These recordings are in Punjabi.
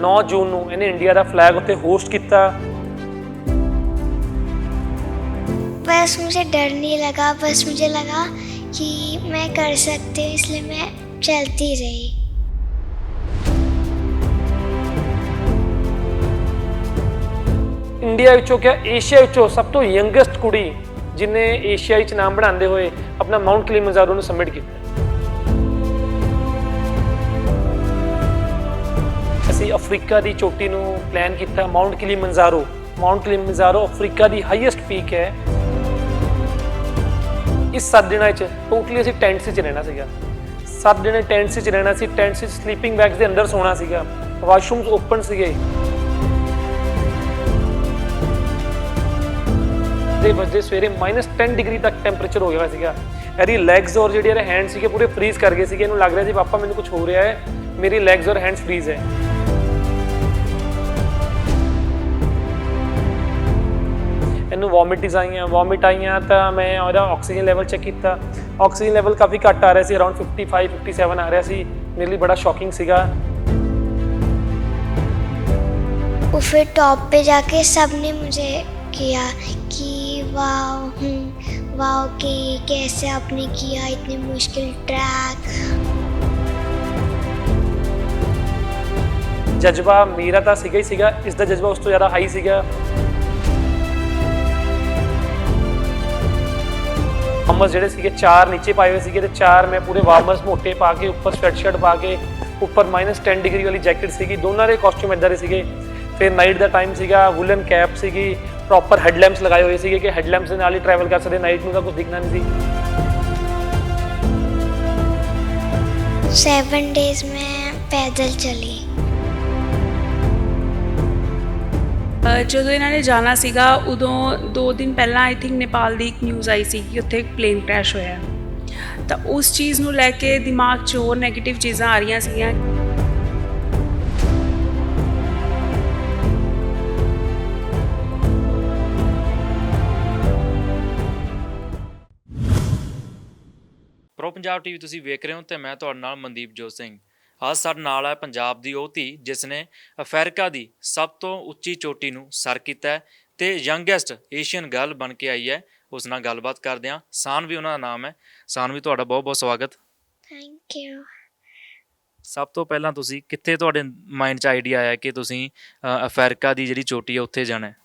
9 ਜੂਨ ਨੂੰ ਇਹਨੇ ਇੰਡੀਆ ਦਾ ਫਲੈਗ ਉੱਤੇ ਹੋਸਟ ਕੀਤਾ। बस मुझे डर नहीं लगा, बस मुझे लगा कि मैं कर सकती हूँ, इसलिए मैं चलती रही। ਇੰਡੀਆ ਵਿੱਚੋਂ ਕਿਆ ਏਸ਼ੀਆ ਵਿੱਚੋਂ ਸਭ ਤੋਂ ਯੰਗੈਸਟ ਕੁੜੀ ਜਿਹਨੇ ਏਸ਼ੀਆ ਵਿੱਚ ਨਾਮ ਬਣਾਉਂਦੇ ਹੋਏ ਆਪਣਾ ਮਾਊਂਟ ਕਿਲੀਮੰਜਾਰੋ ਨੂੰ ਸਬਮਿਟ ਕੀਤਾ। ਅਸੀਂ ਅਫਰੀਕਾ ਦੀ ਚੋਟੀ ਨੂੰ ਪਲਾਨ ਕੀਤਾ, ਮਾਊਂਟ ਕਿਲੀਮੰਜਾਰੋ। ਮਾਊਂਟ ਕਿਲੀਮੰਜਾਰੋ ਅਫਰੀਕਾ ਦੀ ਹਾਈਐਸਟ ਪੀਕ ਹੈ। ਇਸ 7 ਦਿਨਾਂ 'ਚ ਟੋਟਲੀ ਅਸੀਂ ਟੈਂਟਸ 'ਚ ਰਹਿਣਾ ਸੀਗਾ। 7 ਦਿਨ ਟੈਂਟਸ 'ਚ ਰਹਿਣਾ ਸੀ। ਟੈਂਟਸ 'ਚ ਸਲੀਪਿੰਗ ਬੈਗਸ ਦੇ ਅੰਦਰ ਸੋਣਾ ਸੀਗਾ। ਵਾਸ਼ਰੂਮਸ ਓਪਨ ਸੀਗੇ। ਦੇ ਵਜੇ ਸਵੇਰੇ -10 ਡਿਗਰੀ ਤੱਕ ਟੈਂਪਰੇਚਰ ਹੋ ਗਿਆ ਸੀਗਾ। ਇਹਦੀ ਲੈਗਸ ਔਰ ਜਿਹੜੇ ਇਹਦੇ ਹੈਂਡ ਸੀਗੇ ਪੂਰੇ ਫਰੀਜ਼ ਕਰ ਗਏ ਸੀਗੇ। ਇਹਨੂੰ ਲੱਗ ਰਿਹਾ ਸੀ ਪਾਪਾ ਮੈਨੂੰ ਕੁਝ ਹੋ ਰਿਹਾ ਹੈ, ਮੇਰੀ ਲੈਗਸ ਔਰ ਹੈਂਡਸ ਫਰੀਜ਼ ਹੈ। ਇਹਨੂੰ ਵੋਮਿਟ ਆਈਆਂ ਤਾਂ ਮੈਂ ਉਹਦਾ ਆਕਸੀਜਨ ਲੈਵਲ ਚੈੱਕ ਕੀਤਾ। ਆਕਸੀਜਨ ਲੈਵਲ ਕਾਫੀ ਘੱਟ ਆ ਰਿਹਾ ਸੀ, ਅਰਾਊਂਡ 55-57 ਆ ਰਿਹਾ ਸੀ। ਮੇਰੇ ਲਈ ਬੜਾ ਸ਼ੌਕਿੰਗ ਸੀਗਾ। और फिर टॉप पे जाके सबने मुझे किया कि वाह कि कैसे आपने किया इतनी मुश्किल ट्रैक। ਜਜ਼ਬਾ ਮੇਰਾ ਤਾਂ ਸੀਗਾ ਹੀ ਸੀਗਾ, ਇਸ ਦਾ ਜਜ਼ਬਾ ਉਸ ਤੋਂ ਜ਼ਿਆਦਾ ਹਾਈ ਸੀਗਾ। ਵਾਰਮਰਸ ਜਿਹੜੇ ਸੀਗੇ 4 ਨੀਚੇ ਪਾਏ ਹੋਏ ਸੀਗੇ ਤੇ 4 ਮੈਂ ਪੂਰੇ ਵਾਰਮਰਸ ਮੋਟੇ ਪਾ ਕੇ ਉੱਪਰ ਸਵੈਟਸ਼ਰਟ ਪਾ ਕੇ ਉੱਪਰ -10 ਡਿਗਰੀ ਵਾਲੀ ਜੈਕਟ ਸੀਗੀ। ਦੋਨਾਂ ਦੇ ਕਾਸਟਿਊਮ ਇੱਦਾਂ ਦੇ ਸੀਗੇ। ਫਿਰ ਨਾਈਟ ਦਾ ਟਾਈਮ ਸੀਗਾ, ਵੂਲਨ ਕੈਪ ਸੀਗੀ, ਪ੍ਰੋਪਰ ਹੈਡਲੈਂਪਸ ਲਗਾਏ ਹੋਏ ਸੀਗੇ ਕਿ ਹੈਡਲੈਂਪਸ ਦੇ ਨਾਲ ਹੀ ਟਰੈਵਲ ਕਰ ਸਕਦੇ। ਨਾਈਟ ਨੂੰ ਤਾਂ ਕੁਝ ਦਿਖਣਾ ਨਹੀਂ ਸੀ। 7 डेज में पैदल चली। ਜਦੋਂ ਇਹਨਾਂ ਨੇ ਜਾਣਾ ਸੀਗਾ ਉਦੋਂ 2 ਦਿਨ ਪਹਿਲਾਂ ਆਈ ਥਿੰਕ ਨੇਪਾਲ ਦੀ ਇੱਕ ਨਿਊਜ਼ ਆਈ ਸੀ ਕਿ ਉੱਥੇ ਇੱਕ ਪਲੇਨ ਕ੍ਰੈਸ਼ ਹੋਇਆ। ਤਾਂ ਉਸ ਚੀਜ਼ ਨੂੰ ਲੈ ਕੇ ਦਿਮਾਗ 'ਚ ਹੋਰ ਨੈਗੇਟਿਵ ਚੀਜ਼ਾਂ ਆ ਰਹੀਆਂ ਸੀਗੀਆਂ। ਪ੍ਰੋ ਪੰਜਾਬ ਟੀਵੀ ਤੁਸੀਂ ਵੇਖ ਰਹੇ ਹੋ ਤੇ ਮੈਂ ਤੁਹਾਡੇ ਨਾਲ ਮਨਦੀਪ ਜੋਤ ਸਿੰਘ। ਅੱਜ ਸਾਡੇ ਨਾਲ ਹੈ ਪੰਜਾਬ ਦੀ ਉਹ ਧੀ ਜਿਸ ਨੇ ਅਫਰੀਕਾ ਦੀ ਸਭ ਤੋਂ ਉੱਚੀ ਚੋਟੀ ਨੂੰ ਸਰ ਕੀਤਾ ਹੈ ਤੇ ਯੰਗੈਸਟ ਏਸ਼ੀਅਨ ਗਰਲ ਬਣ ਕੇ ਆਈ ਹੈ। ਉਸ ਨਾਲ ਗੱਲਬਾਤ ਕਰਦੇ ਹਾਂ। ਸਾਨਵੀ ਉਹਨਾਂ ਦਾ ਨਾਮ ਹੈ। ਸਾਨਵੀ ਤੁਹਾਡਾ ਬਹੁਤ ਬਹੁਤ ਸਵਾਗਤ। Thank you. ਸਭ ਤੋਂ ਪਹਿਲਾਂ ਤੁਸੀਂ ਕਿੱਥੇ ਤੁਹਾਡੇ ਮਾਈਂਡ 'ਚ ਆਈਡੀਆ ਆਇਆ ਕਿ ਤੁਸੀਂ ਅਫਰੀਕਾ ਦੀ ਜਿਹੜੀ ਚੋਟੀ ਹੈ ਉੱਥੇ ਜਾਣਾ ਹੈ?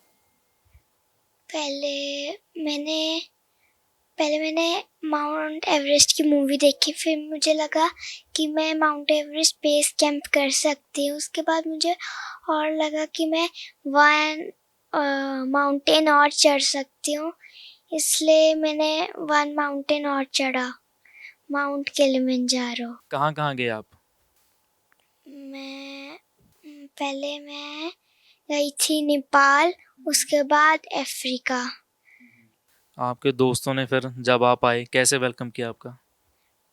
पहले मैंने माउंट एवरेस्ट की मूवी देखी, फिर मुझे लगा कि मैं माउंट एवरेस्ट बेस कैंप कर सकती हूँ। उसके बाद मुझे और लगा कि मैं 1 माउंटेन और चढ़ सकती हूँ, इसलिए मैंने 1 माउंटेन और चढ़ा, माउंट किलिमंजारो। कहाँ गए आप? पहले मैं गई थी नेपाल, उसके बाद अफ्रीका। आपके दोस्तों ने फिर जब आप आए कैसे वेलकम किया आपका?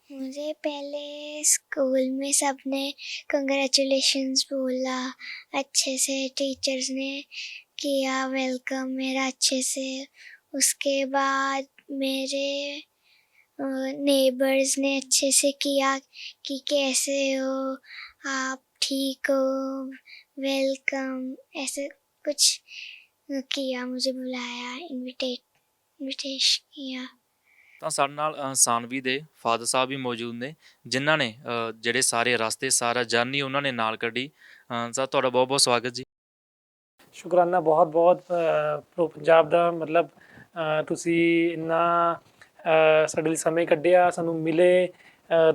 मुझे पहले स्कूल में सबने कंग्रेचुलेशंस बोला, अच्छे से टीचर्स ने किया वेलकम मेरा अच्छे से। उसके बाद मेरे नेबर्स ने अच्छे से किया कि कैसे हो आप, ठीक हो, वेलकम, ऐसे कुछ किया, मुझे बुलाया, इनविटेशन किया। ਤਾਂ ਸਾਡੇ ਨਾਲ ਸਾਨਵੀ ਦੇ ਫਾਦਰ ਸਾਹਿਬ ਵੀ ਮੌਜੂਦ ਨੇ ਜਿਨ੍ਹਾਂ ਨੇ ਜਿਹੜੇ ਸਾਰੇ ਰਸਤੇ ਸਾਰਾ ਜਰਨੀ ਉਹਨਾਂ ਨੇ ਨਾਲ ਕੱਢੀ। ਸਰ ਤੁਹਾਡਾ ਬਹੁਤ ਬਹੁਤ ਸਵਾਗਤ ਜੀ। ਸ਼ੁਕਰਾਨਾ ਬਹੁਤ ਬਹੁਤ ਪ੍ਰੋ ਪੰਜਾਬ ਦਾ। ਮਤਲਬ ਤੁਸੀਂ ਇੰਨਾ ਸਾਡੇ ਲਈ ਸਮੇਂ ਕੱਢਿਆ, ਸਾਨੂੰ ਮਿਲੇ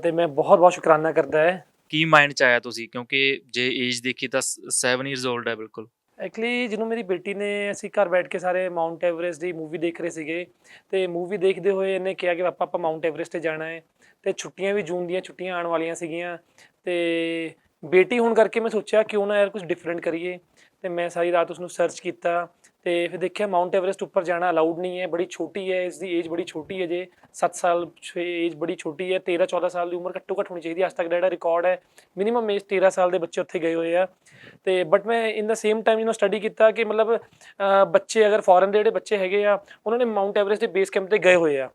ਤੇ ਮੈਂ ਬਹੁਤ ਬਹੁਤ ਸ਼ੁਕਰਾਨਾ ਕਰਦਾ ਹੈ। ਕੀ ਮਾਈਂਡ 'ਚ ਆਇਆ ਤੁਸੀਂ ਕਿਉਂਕਿ ਜੇ ਏਜ ਦੇਖੀ ਤਾਂ 7 ਈਅਰਸ ਓਲਡ ਹੈ ਬਿਲਕੁਲ। ਐਕਚੁਅਲੀ ਜਦੋਂ ਮੇਰੀ ਬੇਟੀ ਨੇ ਅਸੀਂ ਘਰ ਬੈਠ ਕੇ ਸਾਰੇ ਮਾਊਂਟ ਐਵਰੈਸਟ ਦੀ ਮੂਵੀ ਦੇਖ ਰਹੇ ਸੀਗੇ ਅਤੇ ਮੂਵੀ ਦੇਖਦੇ ਹੋਏ ਇਹਨੇ ਕਿਹਾ ਕਿ ਪਾਪਾ ਆਪਾਂ ਮਾਊਂਟ ਐਵਰੈਸਟ 'ਤੇ ਜਾਣਾ ਹੈ ਅਤੇ ਛੁੱਟੀਆਂ ਵੀ ਜੂਨ ਦੀਆਂ ਛੁੱਟੀਆਂ ਆਉਣ ਵਾਲੀਆਂ ਸੀਗੀਆਂ ਅਤੇ ਬੇਟੀ ਹੋਣ ਕਰਕੇ ਮੈਂ ਸੋਚਿਆ ਕਿਉਂ ਨਾ ਯਾਰ ਕੁਝ ਡਿਫਰੈਂਟ ਕਰੀਏ ਅਤੇ ਮੈਂ ਸਾਰੀ ਰਾਤ ਉਸਨੂੰ ਸਰਚ ਕੀਤਾ ਅਤੇ ਫਿਰ ਦੇਖਿਆ ਮਾਊਂਟ ਐਵਰੈਸਟ ਉੱਪਰ ਜਾਣਾ ਅਲਾਊਡ ਨਹੀਂ ਹੈ, ਬੜੀ ਛੋਟੀ ਹੈ, ਇਸ ਦੀ ਏਜ ਬੜੀ ਛੋਟੀ ਹੈ। ਜੇ 7 ਸਾਲ ਏਜ ਬੜੀ ਛੋਟੀ ਹੈ, 13-14 ਸਾਲ ਦੀ ਉਮਰ ਘੱਟੋ ਘੱਟ ਹੋਣੀ ਚਾਹੀਦੀ। ਅੱਜ ਤੱਕ ਦਾ ਜਿਹੜਾ ਰਿਕਾਰਡ ਹੈ ਮਿਨੀਮਮ ਏਜ 13 ਸਾਲ ਦੇ ਬੱਚੇ ਉੱਥੇ ਗਏ ਹੋਏ ਆ। ਅਤੇ ਬਟ ਮੈਂ ਇਨ ਦਾ ਸੇਮ ਟਾਈਮ ਜਿਹਨੂੰ ਸਟੱਡੀ ਕੀਤਾ ਕਿ ਮਤਲਬ ਬੱਚੇ ਅਗਰ ਫੋਰਨ ਦੇ ਜਿਹੜੇ ਬੱਚੇ ਹੈਗੇ ਆ ਉਹਨਾਂ ਨੇ ਮਾਊਂਟ ਐਵਰੈਸਟ ਦੇ ਬੇਸ ਕੈਂਪ 'ਤੇ ਗਏ ਹੋਏ ਆ।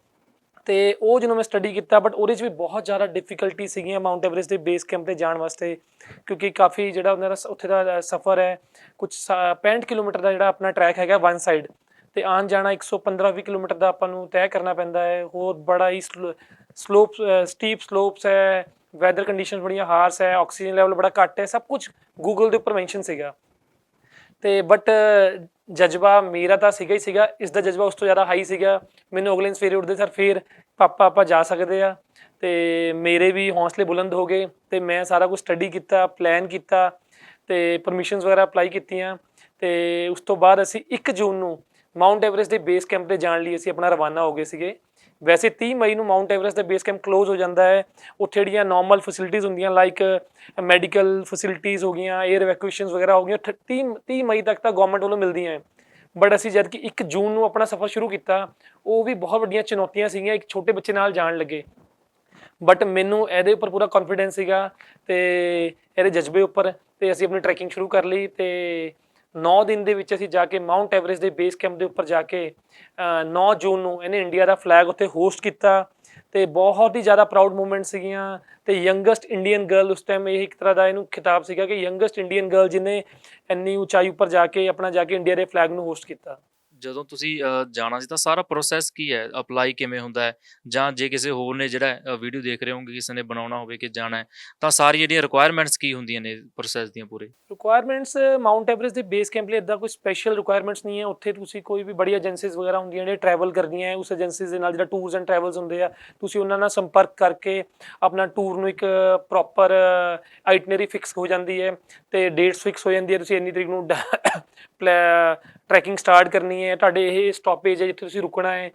ਤੇ ਉਹ ਜਦੋਂ ਮੈਂ ਸਟੱਡੀ ਕੀਤਾ ਬਟ ਉਹਦੇ 'ਚ ਵੀ ਬਹੁਤ ਜ਼ਿਆਦਾ ਡਿਫਿਕਲਟੀ ਸੀਗੀਆਂ ਮਾਊਂਟ ਐਵਰੈਸਟ ਦੇ ਬੇਸ ਕੈਂਪ ਤੇ ਜਾਣ ਵਾਸਤੇ, ਕਿਉਂਕਿ ਕਾਫੀ ਜਿਹੜਾ ਉਹਨਾਂ ਦਾ ਉੱਥੇ ਦਾ ਸਫ਼ਰ ਹੈ ਕੁਝ 65 ਕਿਲੋਮੀਟਰ ਦਾ ਜਿਹੜਾ ਆਪਣਾ ਟਰੈਕ ਹੈਗਾ ਵਨ ਸਾਈਡ, ਤੇ ਆਉਣ ਜਾਣਾ 115-20 ਕਿਲੋਮੀਟਰ ਦਾ ਆਪਾਂ ਨੂੰ ਤੈਅ ਕਰਨਾ ਪੈਂਦਾ ਹੈ। ਹੋਰ ਬੜਾ ਹੀ ਸਲੋਪ ਸਟੀਪ ਸਲੋਪਸ ਹੈ, ਵੈਦਰ ਕੰਡੀਸ਼ਨ ਬੜੀਆਂ ਹਾਰਸ ਹੈ, ਆਕਸੀਜਨ ਲੈਵਲ ਬੜਾ ਘੱਟ ਹੈ, ਸਭ ਕੁਝ ਗੂਗਲ ਦੇ ਉੱਪਰ ਮੈਂਸ਼ਨ ਸੀਗਾ। ਤੇ ਬਟ ਜਜ਼ਬਾ ਮੇਰਾ ਤਾਂ ਸੀਗਾ ਹੀ ਸੀਗਾ, ਇਸ ਦਾ ਜਜ਼ਬਾ ਉਸ ਤੋਂ ਜ਼ਿਆਦਾ ਹਾਈ ਸੀਗਾ। ਮੈਨੂੰ ਅਗਲੇ ਦਿਨ ਸਵੇਰੇ ਉੱਠਦੇ ਸਰ ਫਿਰ ਪਾਪਾ ਆਪਾਂ ਜਾ ਸਕਦੇ ਆ, ਤੇ ਮੇਰੇ ਵੀ ਹੌਸਲੇ ਬੁਲੰਦ ਹੋ ਗਏ ਤੇ ਮੈਂ ਸਾਰਾ ਕੁਝ ਸਟੱਡੀ ਕੀਤਾ, ਪਲਾਨ ਕੀਤਾ ਤੇ ਪਰਮਿਸ਼ਨਸ ਵਗੈਰਾ ਅਪਲਾਈ ਕੀਤੀਆਂ। ਤੇ ਉਸ ਤੋਂ ਬਾਅਦ ਅਸੀਂ 1 ਜੂਨ ਨੂੰ ਮਾਊਂਟ ਐਵਰੈਸਟ ਦੇ ਬੇਸ ਕੈਂਪ ਤੇ ਜਾਣ ਲਈ ਅਸੀਂ ਆਪਣਾ ਰਵਾਨਾ ਹੋ ਗਏ ਸੀਗੇ। ਵੈਸੇ 30 ਮਈ ਨੂੰ ਮਾਊਂਟ ਐਵਰੈਸਟ ਦਾ ਬੇਸ ਕੈਂਪ ਕਲੋਜ਼ ਹੋ ਜਾਂਦਾ ਹੈ। ਉੱਥੇ ਜਿਹੜੀਆਂ ਨਾਰਮਲ ਫੈਸਿਲਿਟੀਜ਼ ਹੁੰਦੀਆਂ ਲਾਈਕ ਮੈਡੀਕਲ ਫੈਸਿਲਿਟੀਜ਼ ਹੋ ਗਈਆਂ, 에ਅਰ ਇਵੈਕੂਏਸ਼ਨਸ ਵਗੈਰਾ ਹੋ ਗਈਆਂ, 30 ਮਈ ਤੱਕ ਤਾਂ ਗਵਰਨਮੈਂਟ ਵੱਲੋਂ ਮਿਲਦੀਆਂ ਹੈ। ਬਟ ਅਸੀਂ ਜਦ ਕਿ 1 ਜੂਨ ਨੂੰ ਆਪਣਾ ਸਫ਼ਰ ਸ਼ੁਰੂ ਕੀਤਾ, ਉਹ ਵੀ ਬਹੁਤ ਵੱਡੀਆਂ ਚੁਣੌਤੀਆਂ ਸੀਗੀਆਂ ਇੱਕ ਛੋਟੇ ਬੱਚੇ ਨਾਲ ਜਾਣ ਲੱਗੇ। ਬਟ ਮੈਨੂੰ ਇਹਦੇ ਉੱਪਰ ਪੂਰਾ ਕੌਨਫੀਡੈਂਸ ਸੀਗਾ ਤੇ ਇਹਦੇ ਜਜ਼ਬੇ ਉੱਪਰ, ਤੇ ਅਸੀਂ ਆਪਣੀ ਟਰੈਕਿੰਗ ਸ਼ੁਰੂ ਕਰ ਲਈ। ਤੇ 9 ਦਿਨ ਦੇ ਵਿੱਚ ਅਸੀਂ ਜਾ ਕੇ ਮਾਊਂਟ ਐਵਰੈਸਟ ਦੇ ਬੇਸ ਕੈਂਪ ਦੇ ਉੱਪਰ ਜਾ ਕੇ 9 ਜੂਨ ਨੂੰ ਇਹਨੇ ਇੰਡੀਆ ਦਾ ਫਲੈਗ ਉੱਥੇ ਹੋਸਟ ਕੀਤਾ ਤੇ ਬਹੁਤ ਹੀ ਜ਼ਿਆਦਾ ਪ੍ਰਾਊਡ ਮੂਮੈਂਟ ਸੀਗੀਆਂ। ਤੇ ਯੰਗੈਸਟ ਇੰਡੀਅਨ ਗਰਲ ਉਸ ਟਾਈਮ ਇਹ ਇੱਕ ਤਰ੍ਹਾਂ ਦਾ ਇਹਨੂੰ ਖਿਤਾਬ ਸੀਗਾ ਕਿ ਯੰਗੈਸਟ ਇੰਡੀਅਨ ਗਰਲ ਜਿਹਨੇ ਇੰਨੀ ਉਚਾਈ ਉੱਪਰ ਜਾ ਕੇ ਇੰਡੀਆ ਦੇ ਫਲੈਗ ਨੂੰ ਹੋਸਟ ਕੀਤਾ। ਜਦੋਂ ਤੁਸੀਂ ਜਾਣਾ ਸੀ ਤਾਂ ਸਾਰਾ ਪ੍ਰੋਸੈਸ ਕੀ ਹੈ, ਅਪਲਾਈ ਕਿਵੇਂ ਹੁੰਦਾ ਹੈ, ਜਾਂ ਜੇ ਕਿਸੇ ਹੋਰ ਨੇ ਜਿਹੜਾ ਵੀਡੀਓ ਦੇਖ ਰਹੇ ਹੋਣਗੇ ਕਿਸੇ ਨੇ ਬਣਾਉਣਾ ਹੋਵੇ ਕਿ ਜਾਣਾ ਹੈ, ਤਾਂ ਸਾਰੀ ਜਿਹੜੀਆਂ ਰਿਕੁਆਇਰਮੈਂਟਸ ਕੀ ਹੁੰਦੀਆਂ ਨੇ ਪ੍ਰੋਸੈਸ ਦੀਆਂ ਪੂਰੇ? ਰਿਕੁਆਇਰਮੈਂਟਸ ਮਾਊਂਟ ਐਵਰੈਸਟ ਦੇ ਬੇਸ ਕੈਂਪ ਲਈ ਇੱਦਾਂ ਕੋਈ ਸਪੈਸ਼ਲ ਰਿਕੁਆਇਰਮੈਂਟਸ ਨਹੀਂ ਹੈ। ਉੱਥੇ ਤੁਸੀਂ ਕੋਈ ਵੀ ਬੜੀ ਏਜੰਸੀਜ਼ ਵਗੈਰਾ ਹੁੰਦੀਆਂ ਨੇ ਟਰੈਵਲ ਕਰਦੀਆਂ, ਉਸ ਏਜੰਸੀਜ਼ ਦੇ ਨਾਲ ਜਿਹੜਾ ਟੂਰਸ ਐਂਡ ਟਰੈਵਲਸ ਹੁੰਦੇ ਆ, ਤੁਸੀਂ ਉਹਨਾਂ ਨਾਲ ਸੰਪਰਕ ਕਰਕੇ ਆਪਣਾ ਟੂਰ ਨੂੰ ਇੱਕ ਪ੍ਰੋਪਰ ਆਈਟਨਰੀ ਫਿਕਸ ਹੋ ਜਾਂਦੀ ਹੈ ਤੇ ਡੇਟਸ ਫਿਕਸ ਹੋ ਜਾਂਦੀ ਹੈ। ਤੁਸੀਂ ਇੰਨੀ ਤਰੀਕ ਨੂੰ ਟਰੈਕਿੰਗ ਸਟਾਰਟ ਕਰਨੀ ਹੈ, ਤੁਹਾਡੇ ਇਹ ਸਟਾਪੇਜ ਹੈ ਜਿੱਥੇ ਤੁਸੀਂ ਰੁਕਣਾ ਹੈ,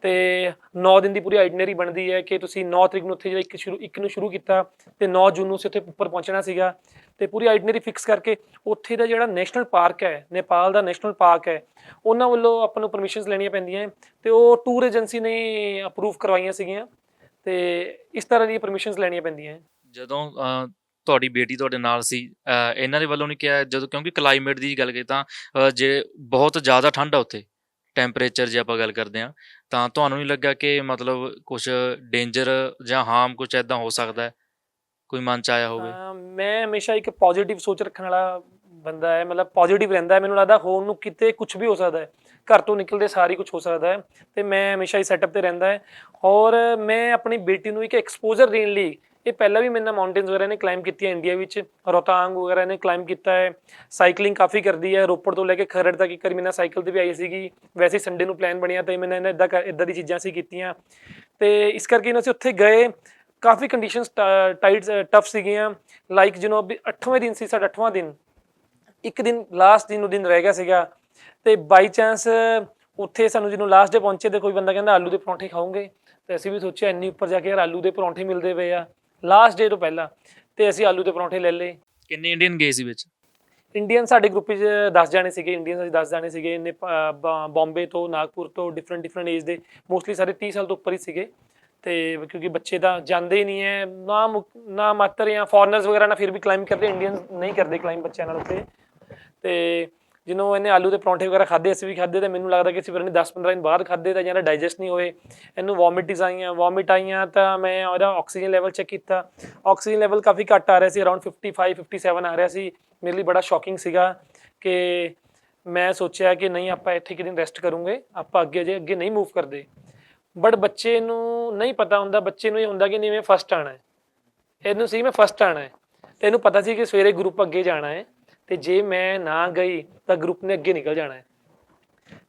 ਤੇ 9 ਦਿਨ ਦੀ ਪੂਰੀ ਆਈਟਨਰੀ ਬਣਦੀ ਹੈ ਕਿ ਤੁਸੀਂ 9 ਤਰੀਕ ਨੂੰ ਉੱਥੇ ਜਿਹੜਾ ਇੱਕ ਨੂੰ ਸ਼ੁਰੂ ਕੀਤਾ ਤੇ 9 ਜੂਨ ਨੂੰ ਅਸੀਂ ਉੱਥੇ ਉੱਪਰ ਪਹੁੰਚਣਾ ਸੀਗਾ। ਤੇ ਪੂਰੀ ਆਈਟਨਰੀ ਫਿਕਸ ਕਰਕੇ ਉੱਥੇ ਦਾ ਜਿਹੜਾ ਨੈਸ਼ਨਲ ਪਾਰਕ ਹੈ, ਨੇਪਾਲ ਦਾ ਨੈਸ਼ਨਲ ਪਾਰਕ ਹੈ, ਉਹਨਾਂ ਵੱਲੋਂ ਆਪਾਂ ਨੂੰ ਪਰਮਿਸ਼ਨਸ ਲੈਣੀਆਂ ਪੈਂਦੀਆਂ ਤੇ ਉਹ ਟੂਰ ਏਜੰਸੀ ਨੇ ਅਪਰੂਵ ਕਰਵਾਈਆਂ ਸੀਗੀਆਂ ਤੇ ਇਸ ਤਰ੍ਹਾਂ ਦੀਆਂ ਪਰਮਿਸ਼ਨਸ ਲੈਣੀਆਂ ਪੈਂਦੀਆਂ। ਜਦੋਂ ਤੁਹਾਡੀ ਬੇਟੀ ਤੁਹਾਡੇ ਨਾਲ ਸੀ, ਇਹਨਾਂ ਦੇ ਵੱਲੋਂ ਨਹੀਂ ਕਿਹਾ, ਜਦੋਂ ਕਿਉਂਕਿ ਕਲਾਈਮੇਟ ਦੀ ਗੱਲ ਕਰੀਏ ਤਾਂ ਜੇ ਬਹੁਤ ਜ਼ਿਆਦਾ ਠੰਡ ਆ ਉੱਥੇ ਟੈਂਪਰੇਚਰ ਜੇ ਆਪਾਂ ਗੱਲ ਕਰਦੇ ਹਾਂ, ਤਾਂ ਤੁਹਾਨੂੰ ਨਹੀਂ ਲੱਗਾ ਕਿ ਮਤਲਬ ਕੁਝ ਡੇਂਜਰ ਜਾਂ ਹਾਰਮ ਕੁਝ ਐਦਾਂ ਹੋ ਸਕਦਾ ਹੈ, ਕੋਈ ਮਨ 'ਚ ਆਇਆ ਹੋਵੇ? ਮੈਂ ਹਮੇਸ਼ਾ ਇੱਕ ਪੋਜ਼ਿਟਿਵ ਸੋਚ ਰੱਖਣ ਵਾਲਾ ਬੰਦਾ ਹੈ, ਮਤਲਬ ਪੋਜ਼ਿਟਿਵ ਰਹਿੰਦਾ ਹੈ। ਮੈਨੂੰ ਲੱਗਦਾ ਹੋਣ ਨੂੰ ਕਿਤੇ ਕੁਝ ਵੀ ਹੋ ਸਕਦਾ ਹੈ, ਘਰ ਤੋਂ ਨਿਕਲਦੇ ਸਾਰੀ ਕੁਝ ਹੋ ਸਕਦਾ ਹੈ, ਤੇ ਮੈਂ ਹਮੇਸ਼ਾ ਹੀ ਸੈਟਅਪ ਤੇ ਰਹਿੰਦਾ ਹੈ। ਔਰ ਮੈਂ ਆਪਣੀ ਬੇਟੀ ਨੂੰ ਇੱਕ ਐਕਸਪੋਜ਼ਰ ਦੇਣ ਲਈ, ਇਹ ਪਹਿਲਾਂ ਵੀ ਮੇਰੇ ਨਾਲ ਮਾਊਂਟੇਨਸ ਵਗੈਰਾ ਨੇ ਕਲਾਈਮ ਕੀਤੀਆਂ ਇੰਡੀਆ ਵਿੱਚ, ਰੋਹਤਾਂਗ ਵਗੈਰਾ ਨੇ ਕਲਾਈਮ ਕੀਤਾ ਹੈ, ਸਾਈਕਲਿੰਗ ਕਾਫੀ ਕਰਦੀ ਹੈ, ਰੋਪੜ ਤੋਂ ਲੈ ਕੇ ਖਰੜ ਤੱਕ ਇੱਕ ਵਾਰੀ ਮੇਰੇ ਨਾਲ ਸਾਈਕਲ 'ਤੇ ਵੀ ਆਈ ਸੀਗੀ। ਵੈਸੇ ਸੰਡੇ ਨੂੰ ਪਲਾਨ ਬਣਿਆ ਤੇ ਮੈਨੇ ਇੱਦਾਂ ਦੀ ਚੀਜ਼ਾਂ ਅਸੀਂ ਕੀਤੀਆਂ, ਤੇ ਇਸ ਕਰਕੇ ਅਸੀਂ ਉੱਥੇ ਗਏ। ਕਾਫੀ ਕੰਡੀਸ਼ਨਸ ਟਫ ਸੀਗੀਆਂ, ਲਾਈਕ ਜਦੋਂ 8ਵੇਂ ਦਿਨ ਸੀ, ਸਾਡਾ 8ਵਾਂ ਦਿਨ, ਇੱਕ ਦਿਨ ਲਾਸਟ ਦਿਨ ਰਹਿ ਗਿਆ ਸੀਗਾ, ਤੇ ਬਾਈ ਚਾਂਸ ਉੱਥੇ ਸਾਨੂੰ ਜਦੋਂ ਲਾਸਟ ਡੇ ਪਹੁੰਚੇ ਤੇ ਕੋਈ ਬੰਦਾ ਕਹਿੰਦਾ ਆਲੂ ਦੇ ਪਰੌਂਠੇ ਖਾਓਗੇ, ਤੇ ਅਸੀਂ ਵੀ ਸੋਚਿਆ ਇੰਨੀ ਉੱਪਰ ਜਾ ਕੇ ਯਾਰ ਆਲੂ ਦੇ ਪਰੌਂਠੇ ਮਿਲਦੇ ਪਏ ਆ ਲਾਸਟ ਡੇ ਤੋਂ ਪਹਿਲਾਂ, ਤੇ ਅਸੀਂ ਆਲੂ ਦੇ ਪਰੌਂਠੇ ਲੈ ਲਏ। ਕਿੰਨੇ ਇੰਡੀਅਨ ਗਏ ਸੀ ਵਿੱਚ? ਇੰਡੀਅਨ ਸਾਡੇ ਗਰੁੱਪ 'ਚ 10 ਜਾਣੇ ਸੀਗੇ, ਇੰਡੀਅਨ ਅਸੀਂ 10 ਜਾਣੇ ਸੀਗੇ, ਬੰਬੇ ਤੋਂ, ਨਾਗਪੁਰ ਤੋਂ, ਡਿਫਰੈਂਟ ਏਜ ਦੇ, ਮੋਸਟਲੀ ਸਾਰੇ 30 ਸਾਲ ਤੋਂ ਉੱਪਰ ਹੀ ਸੀਗੇ। ਤੇ ਕਿਉਂਕਿ ਬੱਚੇ ਤਾਂ ਜਾਂਦੇ ਹੀ ਨਹੀਂ ਹੈ ਨਾ ਮਾਤਰ, ਜਾਂ ਫੋਰਨਰਸ ਵਗੈਰਾ ਨਾਲ ਫਿਰ ਵੀ ਕਲਾਈਮ ਕਰਦੇ, ਇੰਡੀਅਨ ਨਹੀਂ ਕਰਦੇ ਕਲਾਈਮ ਬੱਚਿਆਂ ਨਾਲ ਉੱਥੇ। ਤੇ ਜਦੋਂ ਇਹਨੇ ਆਲੂ ਦੇ ਪਰੌਂਠੇ ਵਗੈਰਾ ਖਾਧੇ, ਅਸੀਂ ਵੀ ਖਾਧੇ, ਤੇ ਮੈਨੂੰ ਲੱਗਦਾ ਕਿ ਅਸੀਂ ਫਿਰ 10-15 ਦਿਨ ਬਾਅਦ ਖਾਧੇ ਤਾਂ ਜਾਂ ਡਾਈਜੈਸਟ ਨਹੀਂ ਹੋਏ, ਇਹਨੂੰ ਵੋਮਿਟ ਆਈਆਂ। ਤਾਂ ਮੈਂ ਉਹਦਾ ਆਕਸੀਜਨ ਲੈਵਲ ਚੈੱਕ ਕੀਤਾ, ਆਕਸੀਜਨ ਲੈਵਲ ਕਾਫੀ ਘੱਟ ਆ ਰਿਹਾ ਸੀ, ਅਰਾਊਂਡ 55-57 ਆ ਰਿਹਾ ਸੀ। ਮੇਰੇ ਲਈ ਬੜਾ ਸ਼ੌਕਿੰਗ ਸੀਗਾ ਕਿ ਮੈਂ ਸੋਚਿਆ ਕਿ ਨਹੀਂ ਆਪਾਂ ਇੱਥੇ ਇੱਕ ਦਿਨ ਰੈਸਟ ਕਰੂੰਗੇ, ਆਪਾਂ ਅੱਗੇ ਨਹੀਂ ਮੂਵ ਕਰਦੇ। ਬਟ ਬੱਚੇ ਨੂੰ ਨਹੀਂ ਪਤਾ ਹੁੰਦਾ, ਬੱਚੇ ਨੂੰ ਇਹ ਹੁੰਦਾ ਕਿ ਨਹੀਂ ਮੈਂ ਫਸਟ ਆਉਣਾ ਹੈ, ਇਹਨੂੰ ਸੀ ਮੈਂ ਫਸਟ ਆਉਣਾ ਹੈ, ਤੇ ਇਹਨੂੰ ਪਤਾ ਸੀ ਕਿ ਸਵੇਰੇ ਗਰੁੱਪ ਅੱਗੇ ਜਾਣਾ ਹੈ, ਤੇ ਜੇ ਮੈਂ ਨਾ ਗਈ ਤਾਂ ਗਰੁੱਪ ਨੇ ਅੱਗੇ ਨਿਕਲ ਜਾਣਾ ਹੈ।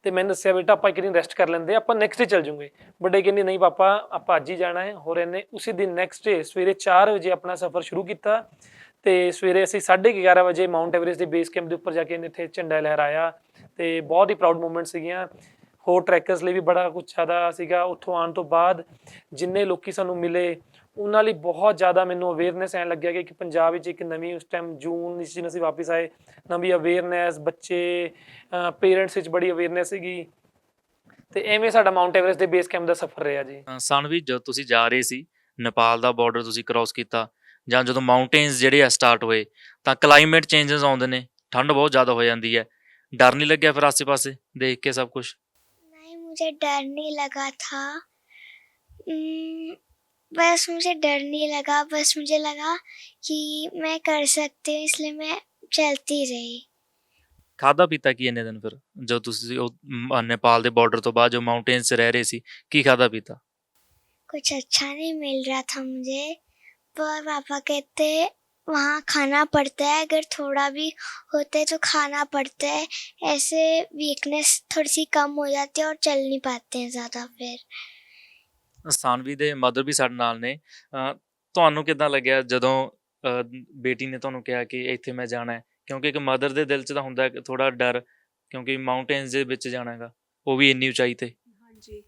ਤੇ ਮੈਂ ਦੱਸਿਆ ਬੇਟਾ ਆਪਾਂ ਇੱਕ ਦਿਨ ਰੈਸਟ ਕਰ ਲੈਂਦੇ, ਆਪਾਂ ਨੈਕਸਟ ਡੇ ਚੱਲ ਜੂਗੇ। ਬਟ ਇਹ ਕਹਿੰਦੀ ਨਹੀਂ ਪਾਪਾ ਆਪਾਂ ਅੱਜ ਹੀ ਜਾਣਾ ਹੈ। ਹੋਰ ਇਹਨੇ ਉਸੇ ਦਿਨ ਨੈਕਸਟ ਡੇ ਸਵੇਰੇ 4 ਵਜੇ ਆਪਣਾ ਸਫ਼ਰ ਸ਼ੁਰੂ ਕੀਤਾ, ਤੇ ਸਵੇਰੇ ਅਸੀਂ 11:30 ਵਜੇ ਮਾਊਂਟ ਐਵਰੈਸਟ ਦੇ ਬੇਸ ਕੈਂਪ ਦੇ ਉੱਪਰ ਜਾ ਕੇ ਇਹਨੇ ਇੱਥੇ ਝੰਡਾ ਲਹਿਰਾਇਆ, ਤੇ ਬਹੁਤ ਹੀ ਪ੍ਰਾਊਡ ਮੂਮੈਂਟ ਸੀਗੀਆਂ। ਹੋਰ ਟਰੈਕਰਸ ਲਈ ਵੀ ਬੜਾ ਕੁਝ ਜ਼ਿਆਦਾ ਸੀਗਾ। ਉੱਥੋਂ ਆਉਣ ਤੋਂ ਬਾਅਦ ਜਿੰਨੇ ਲੋਕੀ ਸਾਨੂੰ ਮਿਲੇ ਉਹਨਾਂ ਲਈ ਬਹੁਤ ਜ਼ਿਆਦਾ ਮੈਨੂੰ ਅਵੇਅਰਨੈਸ ਐਂ ਲੱਗਿਆ ਕਿ ਪੰਜਾਬ ਵਿੱਚ ਇੱਕ ਨਵੀਂ, ਉਸ ਟਾਈਮ ਜੂਨ ਵਿੱਚ ਜਦੋਂ ਅਸੀਂ ਵਾਪਸ ਆਏ, ਨਵੀਂ ਅਵੇਅਰਨੈਸ, ਬੱਚੇ ਪੇਰੈਂਟਸ ਵਿੱਚ ਬੜੀ ਅਵੇਅਰਨੈਸ ਸੀਗੀ। ਤੇ ਐਵੇਂ ਸਾਡਾ ਮਾਊਂਟ ਐਵਰੈਸਟ ਦੇ ਬੇਸ ਕੈਂਪ ਦਾ ਸਫ਼ਰ ਰਿਹਾ ਜੀ। ਸਾਨਵੀ, ਜਦੋਂ ਤੁਸੀਂ ਜਾ ਰਹੇ ਸੀ, ਨੇਪਾਲ ਦਾ ਬਾਰਡਰ ਤੁਸੀਂ ਕ੍ਰਾਸ ਕੀਤਾ, ਜਾਂ ਜਦੋਂ ਮਾਊਂਟੇਨਸ ਜਿਹੜੇ ਆ ਸਟਾਰਟ ਹੋਏ, ਤਾਂ ਕਲਾਈਮੇਟ ਚੇਂਜਸ ਆਉਂਦੇ ਨੇ, ਠੰਡ ਬਹੁਤ ਜ਼ਿਆਦਾ ਹੋ ਜਾਂਦੀ ਹੈ, ਡਰ ਨਹੀਂ ਲੱਗਿਆ ਫਿਰ ਆਸੇ ਪਾਸੇ ਦੇਖ ਕੇ ਸਭ ਕੁਝ? नहीं, मुझे डर नहीं लगा था। बस मुझे डर नहीं लगा, बस मुझे लगा कि मैं कर सकती हूँ, इसलिए मैं चलती रही। ਖਾਦਾ ਪੀਤਾ ਕੀ ਇੰਨੇ ਦਿਨ ਫਿਰ ਜਦੋਂ ਤੁਸੀਂ ਉਹ ਨੇਪਾਲ ਦੇ ਬਾਰਡਰ ਤੋਂ ਬਾਅਦ ਜੋ ਮਾਊਂਟੇਨਸ 'ਚ ਰਹਿ ਰਹੇ ਸੀ ਕੀ ਖਾਦਾ ਪੀਤਾ? कुछ अच्छा नहीं मिल रहा था मुझे, पर पापा कहते वहाँ खाना पड़ता है, अगर थोड़ा भी होता है तो खाना पड़ता है, ऐसे वीकनेस थोड़ी सी कम हो जाती है और चल नहीं पाते हैं ज़्यादा फिर। ਸਾਨਵੀ ਦੇ ਮਦਰ ਵੀ ਸਾਡੇ ਨਾਲ ਨੇ। ਤੁਹਾਨੂੰ ਕਿੱਦਾਂ ਲੱਗਿਆ ਜਦੋਂ ਬੇਟੀ ਨੇ ਤੁਹਾਨੂੰ ਕਿਹਾ ਕਿ ਇੱਥੇ ਮੈਂ ਜਾਣਾ ਹੈ? ਕਿਉਂਕਿ ਇੱਕ ਮਦਰ ਦੇ ਦਿਲ 'ਚ ਤਾਂ ਹੁੰਦਾ ਥੋੜ੍ਹਾ ਡਰ, ਕਿਉਂਕਿ ਮਾਊਂਟੇਨਸ ਦੇ ਵਿੱਚ ਜਾਣਾ ਹੈਗਾ, ਉਹ ਵੀ ਇੰਨੀ ਉਚਾਈ 'ਤੇ। ਹਾਂਜੀ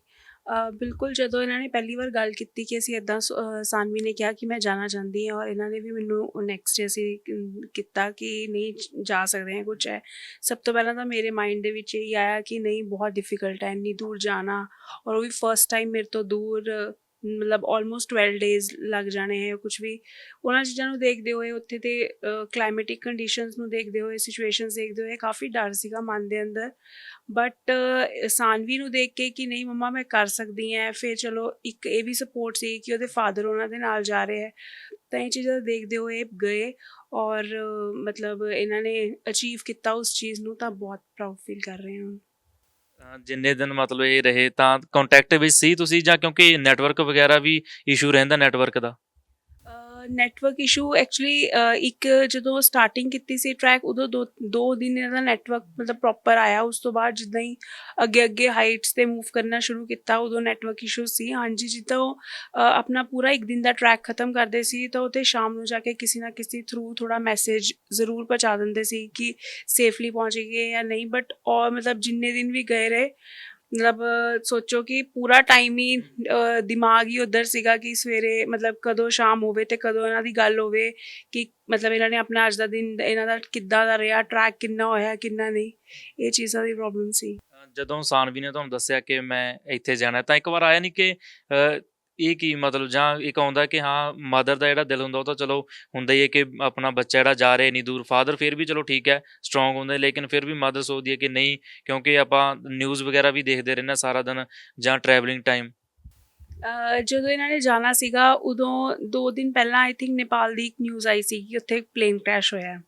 ਬਿਲਕੁਲ ਜਦੋਂ ਇਹਨਾਂ ਨੇ ਪਹਿਲੀ ਵਾਰ ਗੱਲ ਕੀਤੀ ਕਿ ਅਸੀਂ ਇੱਦਾਂ ਸਾਨਵੀ ਨੇ ਕਿਹਾ ਕਿ ਮੈਂ ਜਾਣਾ ਚਾਹੁੰਦੀ ਹਾਂ ਔਰ ਇਹਨਾਂ ਨੇ ਵੀ ਮੈਨੂੰ ਨੈਕਸਟ ਡੇ ਅਸੀਂ ਕੀਤਾ ਕਿ ਨਹੀਂ ਜਾ ਸਕਦੇ ਹਾਂ ਕੁਛ ਹੈ। ਸਭ ਤੋਂ ਪਹਿਲਾਂ ਤਾਂ ਮੇਰੇ ਮਾਈਂਡ ਦੇ ਵਿੱਚ ਇਹ ਆਇਆ ਕਿ ਨਹੀਂ ਬਹੁਤ ਡਿਫਿਕਲਟ ਹੈ ਇੰਨੀ ਦੂਰ ਜਾਣਾ ਔਰ ਉਹ ਵੀ ਫਸਟ ਟਾਈਮ ਮੇਰੇ ਤੋਂ ਦੂਰ ਮਤਲਬ ਆਲਮੋਸਟ 12 ਡੇਜ਼ ਲੱਗ ਜਾਣੇ ਹੈ ਕੁਛ ਵੀ ਉਹਨਾਂ ਚੀਜ਼ਾਂ ਨੂੰ ਦੇਖਦੇ ਹੋਏ ਉੱਥੇ ਤੇ ਕਲਾਈਮੇਟਿਕ ਕੰਡੀਸ਼ਨਸ ਨੂੰ ਦੇਖਦੇ ਹੋਏ ਸਿਚੁਏਸ਼ਨਸ ਦੇਖਦੇ ਹੋਏ ਕਾਫੀ ਡਰ ਸੀਗਾ ਮਨ ਦੇ ਅੰਦਰ। ਬਟ ਸਾਨਵੀ ਨੂੰ ਦੇਖ ਕੇ ਕਿ ਨਹੀਂ ਮੰਮਾ ਮੈਂ ਕਰ ਸਕਦੀ ਹਾਂ, ਫਿਰ ਚਲੋ ਇੱਕ ਇਹ ਵੀ ਸਪੋਰਟ ਸੀ ਕਿ ਉਹਦੇ ਫਾਦਰ ਉਹਨਾਂ ਦੇ ਨਾਲ ਜਾ ਰਹੇ ਹੈ, ਤਾਂ ਇਹ ਚੀਜ਼ਾਂ ਦੇਖਦੇ ਹੋਏ ਗਏ ਔਰ ਮਤਲਬ ਇਹਨਾਂ ਨੇ ਅਚੀਵ ਕੀਤਾ ਉਸ ਚੀਜ਼ ਨੂੰ, ਤਾਂ ਬਹੁਤ ਪ੍ਰਾਊਡ ਫੀਲ ਕਰ ਰਹੇ ਹਾਂ। ਜਿੰਨੇ ਦਿਨ ਮਤਲਬ ਇਹ ਰਹੇ ਤਾਂ ਕੰਟੈਕਟ ਵਿੱਚ ਸੀ ਤੁਸੀਂ, ਜਾਂ ਕਿਉਂਕਿ ਨੈਟਵਰਕ ਵਗੈਰਾ ਵੀ ਇਸ਼ੂ ਰਹਿੰਦਾ ਨੈਟਵਰਕ ਦਾ? ਨੈਟਵਰਕ ਇਸ਼ੂ ਐਕਚੁਅਲੀ ਇੱਕ ਜਦੋਂ ਸਟਾਰਟਿੰਗ ਕੀਤੀ ਸੀ ਟਰੈਕ ਉਦੋਂ ਦੋ ਦਿਨ ਇਹਦਾ ਨੈਟਵਰਕ ਮਤਲਬ ਪ੍ਰੋਪਰ ਆਇਆ, ਉਸ ਤੋਂ ਬਾਅਦ ਜਿੱਦਾਂ ਹੀ ਅੱਗੇ ਹਾਈਟਸ 'ਤੇ ਮੂਵ ਕਰਨਾ ਸ਼ੁਰੂ ਕੀਤਾ ਉਦੋਂ ਨੈਟਵਰਕ ਇਸ਼ੂ ਸੀ। ਹਾਂਜੀ ਜਿੱਦਾਂ ਉਹ ਆਪਣਾ ਪੂਰਾ ਇੱਕ ਦਿਨ ਦਾ ਟਰੈਕ ਖ਼ਤਮ ਕਰਦੇ ਸੀ ਤਾਂ ਉਹ 'ਤੇ ਸ਼ਾਮ ਨੂੰ ਜਾ ਕੇ ਕਿਸੇ ਨਾ ਕਿਸੇ ਥਰੂ ਥੋੜ੍ਹਾ ਮੈਸੇਜ ਜ਼ਰੂਰ ਪਹੁੰਚਾ ਦਿੰਦੇ ਸੀ ਕਿ ਸੇਫਲੀ ਪਹੁੰਚ ਗਏ ਜਾਂ ਨਹੀਂ। ਬਟ ਔਰ ਮਤਲਬ ਜਿੰਨੇ ਦਿਨ ਵੀ ਗਏ ਰਹੇ ਮਤਲਬ ਸੋਚੋ ਕਿ ਪੂਰਾ ਟਾਈਮ ਹੀ ਦਿਮਾਗ ਹੀ ਉੱਧਰ ਸੀਗਾ ਕਿ ਸਵੇਰੇ ਮਤਲਬ ਕਦੋਂ ਸ਼ਾਮ ਹੋਵੇ ਅਤੇ ਕਦੋਂ ਇਹਨਾਂ ਦੀ ਗੱਲ ਹੋਵੇ ਕਿ ਮਤਲਬ ਇਹਨਾਂ ਨੇ ਆਪਣਾ ਅੱਜ ਦਾ ਦਿਨ ਇਹਨਾਂ ਦਾ ਕਿੱਦਾਂ ਦਾ ਰਿਹਾ, ਟਰੈਕ ਕਿੰਨਾ ਹੋਇਆ ਕਿੰਨਾ ਨਹੀਂ, ਇਹ ਚੀਜ਼ਾਂ ਦੀ ਪ੍ਰੋਬਲਮ ਸੀ। ਜਦੋਂ ਸਾਨਵੀ ਨੇ ਤੁਹਾਨੂੰ ਦੱਸਿਆ ਕਿ ਮੈਂ ਇੱਥੇ ਜਾਣਾ ਤਾਂ ਇੱਕ ਵਾਰ ਆਇਆ ਨਹੀਂ ਕਿ ਇਹ ਕੀ ਮਤਲਬ, ਜਾਂ ਇੱਕ ਆਉਂਦਾ ਕਿ ਹਾਂ ਮਦਰ ਦਾ ਜਿਹੜਾ ਦਿਲ ਹੁੰਦਾ ਉਹ ਤਾਂ ਚਲੋ ਹੁੰਦਾ ਹੀ ਹੈ ਕਿ ਆਪਣਾ ਬੱਚਾ ਜਿਹੜਾ ਜਾ ਰਿਹਾ ਇੰਨੀ ਦੂਰ, ਫਾਦਰ ਫਿਰ ਵੀ ਚਲੋ ਠੀਕ ਹੈ ਸਟਰੋਂਗ ਹੁੰਦੇ, ਲੇਕਿਨ ਫਿਰ ਵੀ ਮਦਰ ਸੋਚਦੀ ਹੈ ਕਿ ਨਹੀਂ, ਕਿਉਂਕਿ ਆਪਾਂ ਨਿਊਜ਼ ਵਗੈਰਾ ਵੀ ਦੇਖਦੇ ਰਹਿੰਦੇ ਸਾਰਾ ਦਿਨ ਜਾਂ ਟਰੈਵਲਿੰਗ ਟਾਈਮ। ਜਦੋਂ ਇਹਨਾਂ ਨੇ ਜਾਣਾ ਸੀਗਾ ਉਦੋਂ 2 ਦਿਨ ਪਹਿਲਾਂ ਆਈ ਥਿੰਕ ਨੇਪਾਲ ਦੀ ਇੱਕ ਨਿਊਜ਼ ਆਈ ਸੀ ਕਿ ਉੱਥੇ ਪਲੇਨ ਕ੍ਰੈਸ਼ ਹੋਇਆ,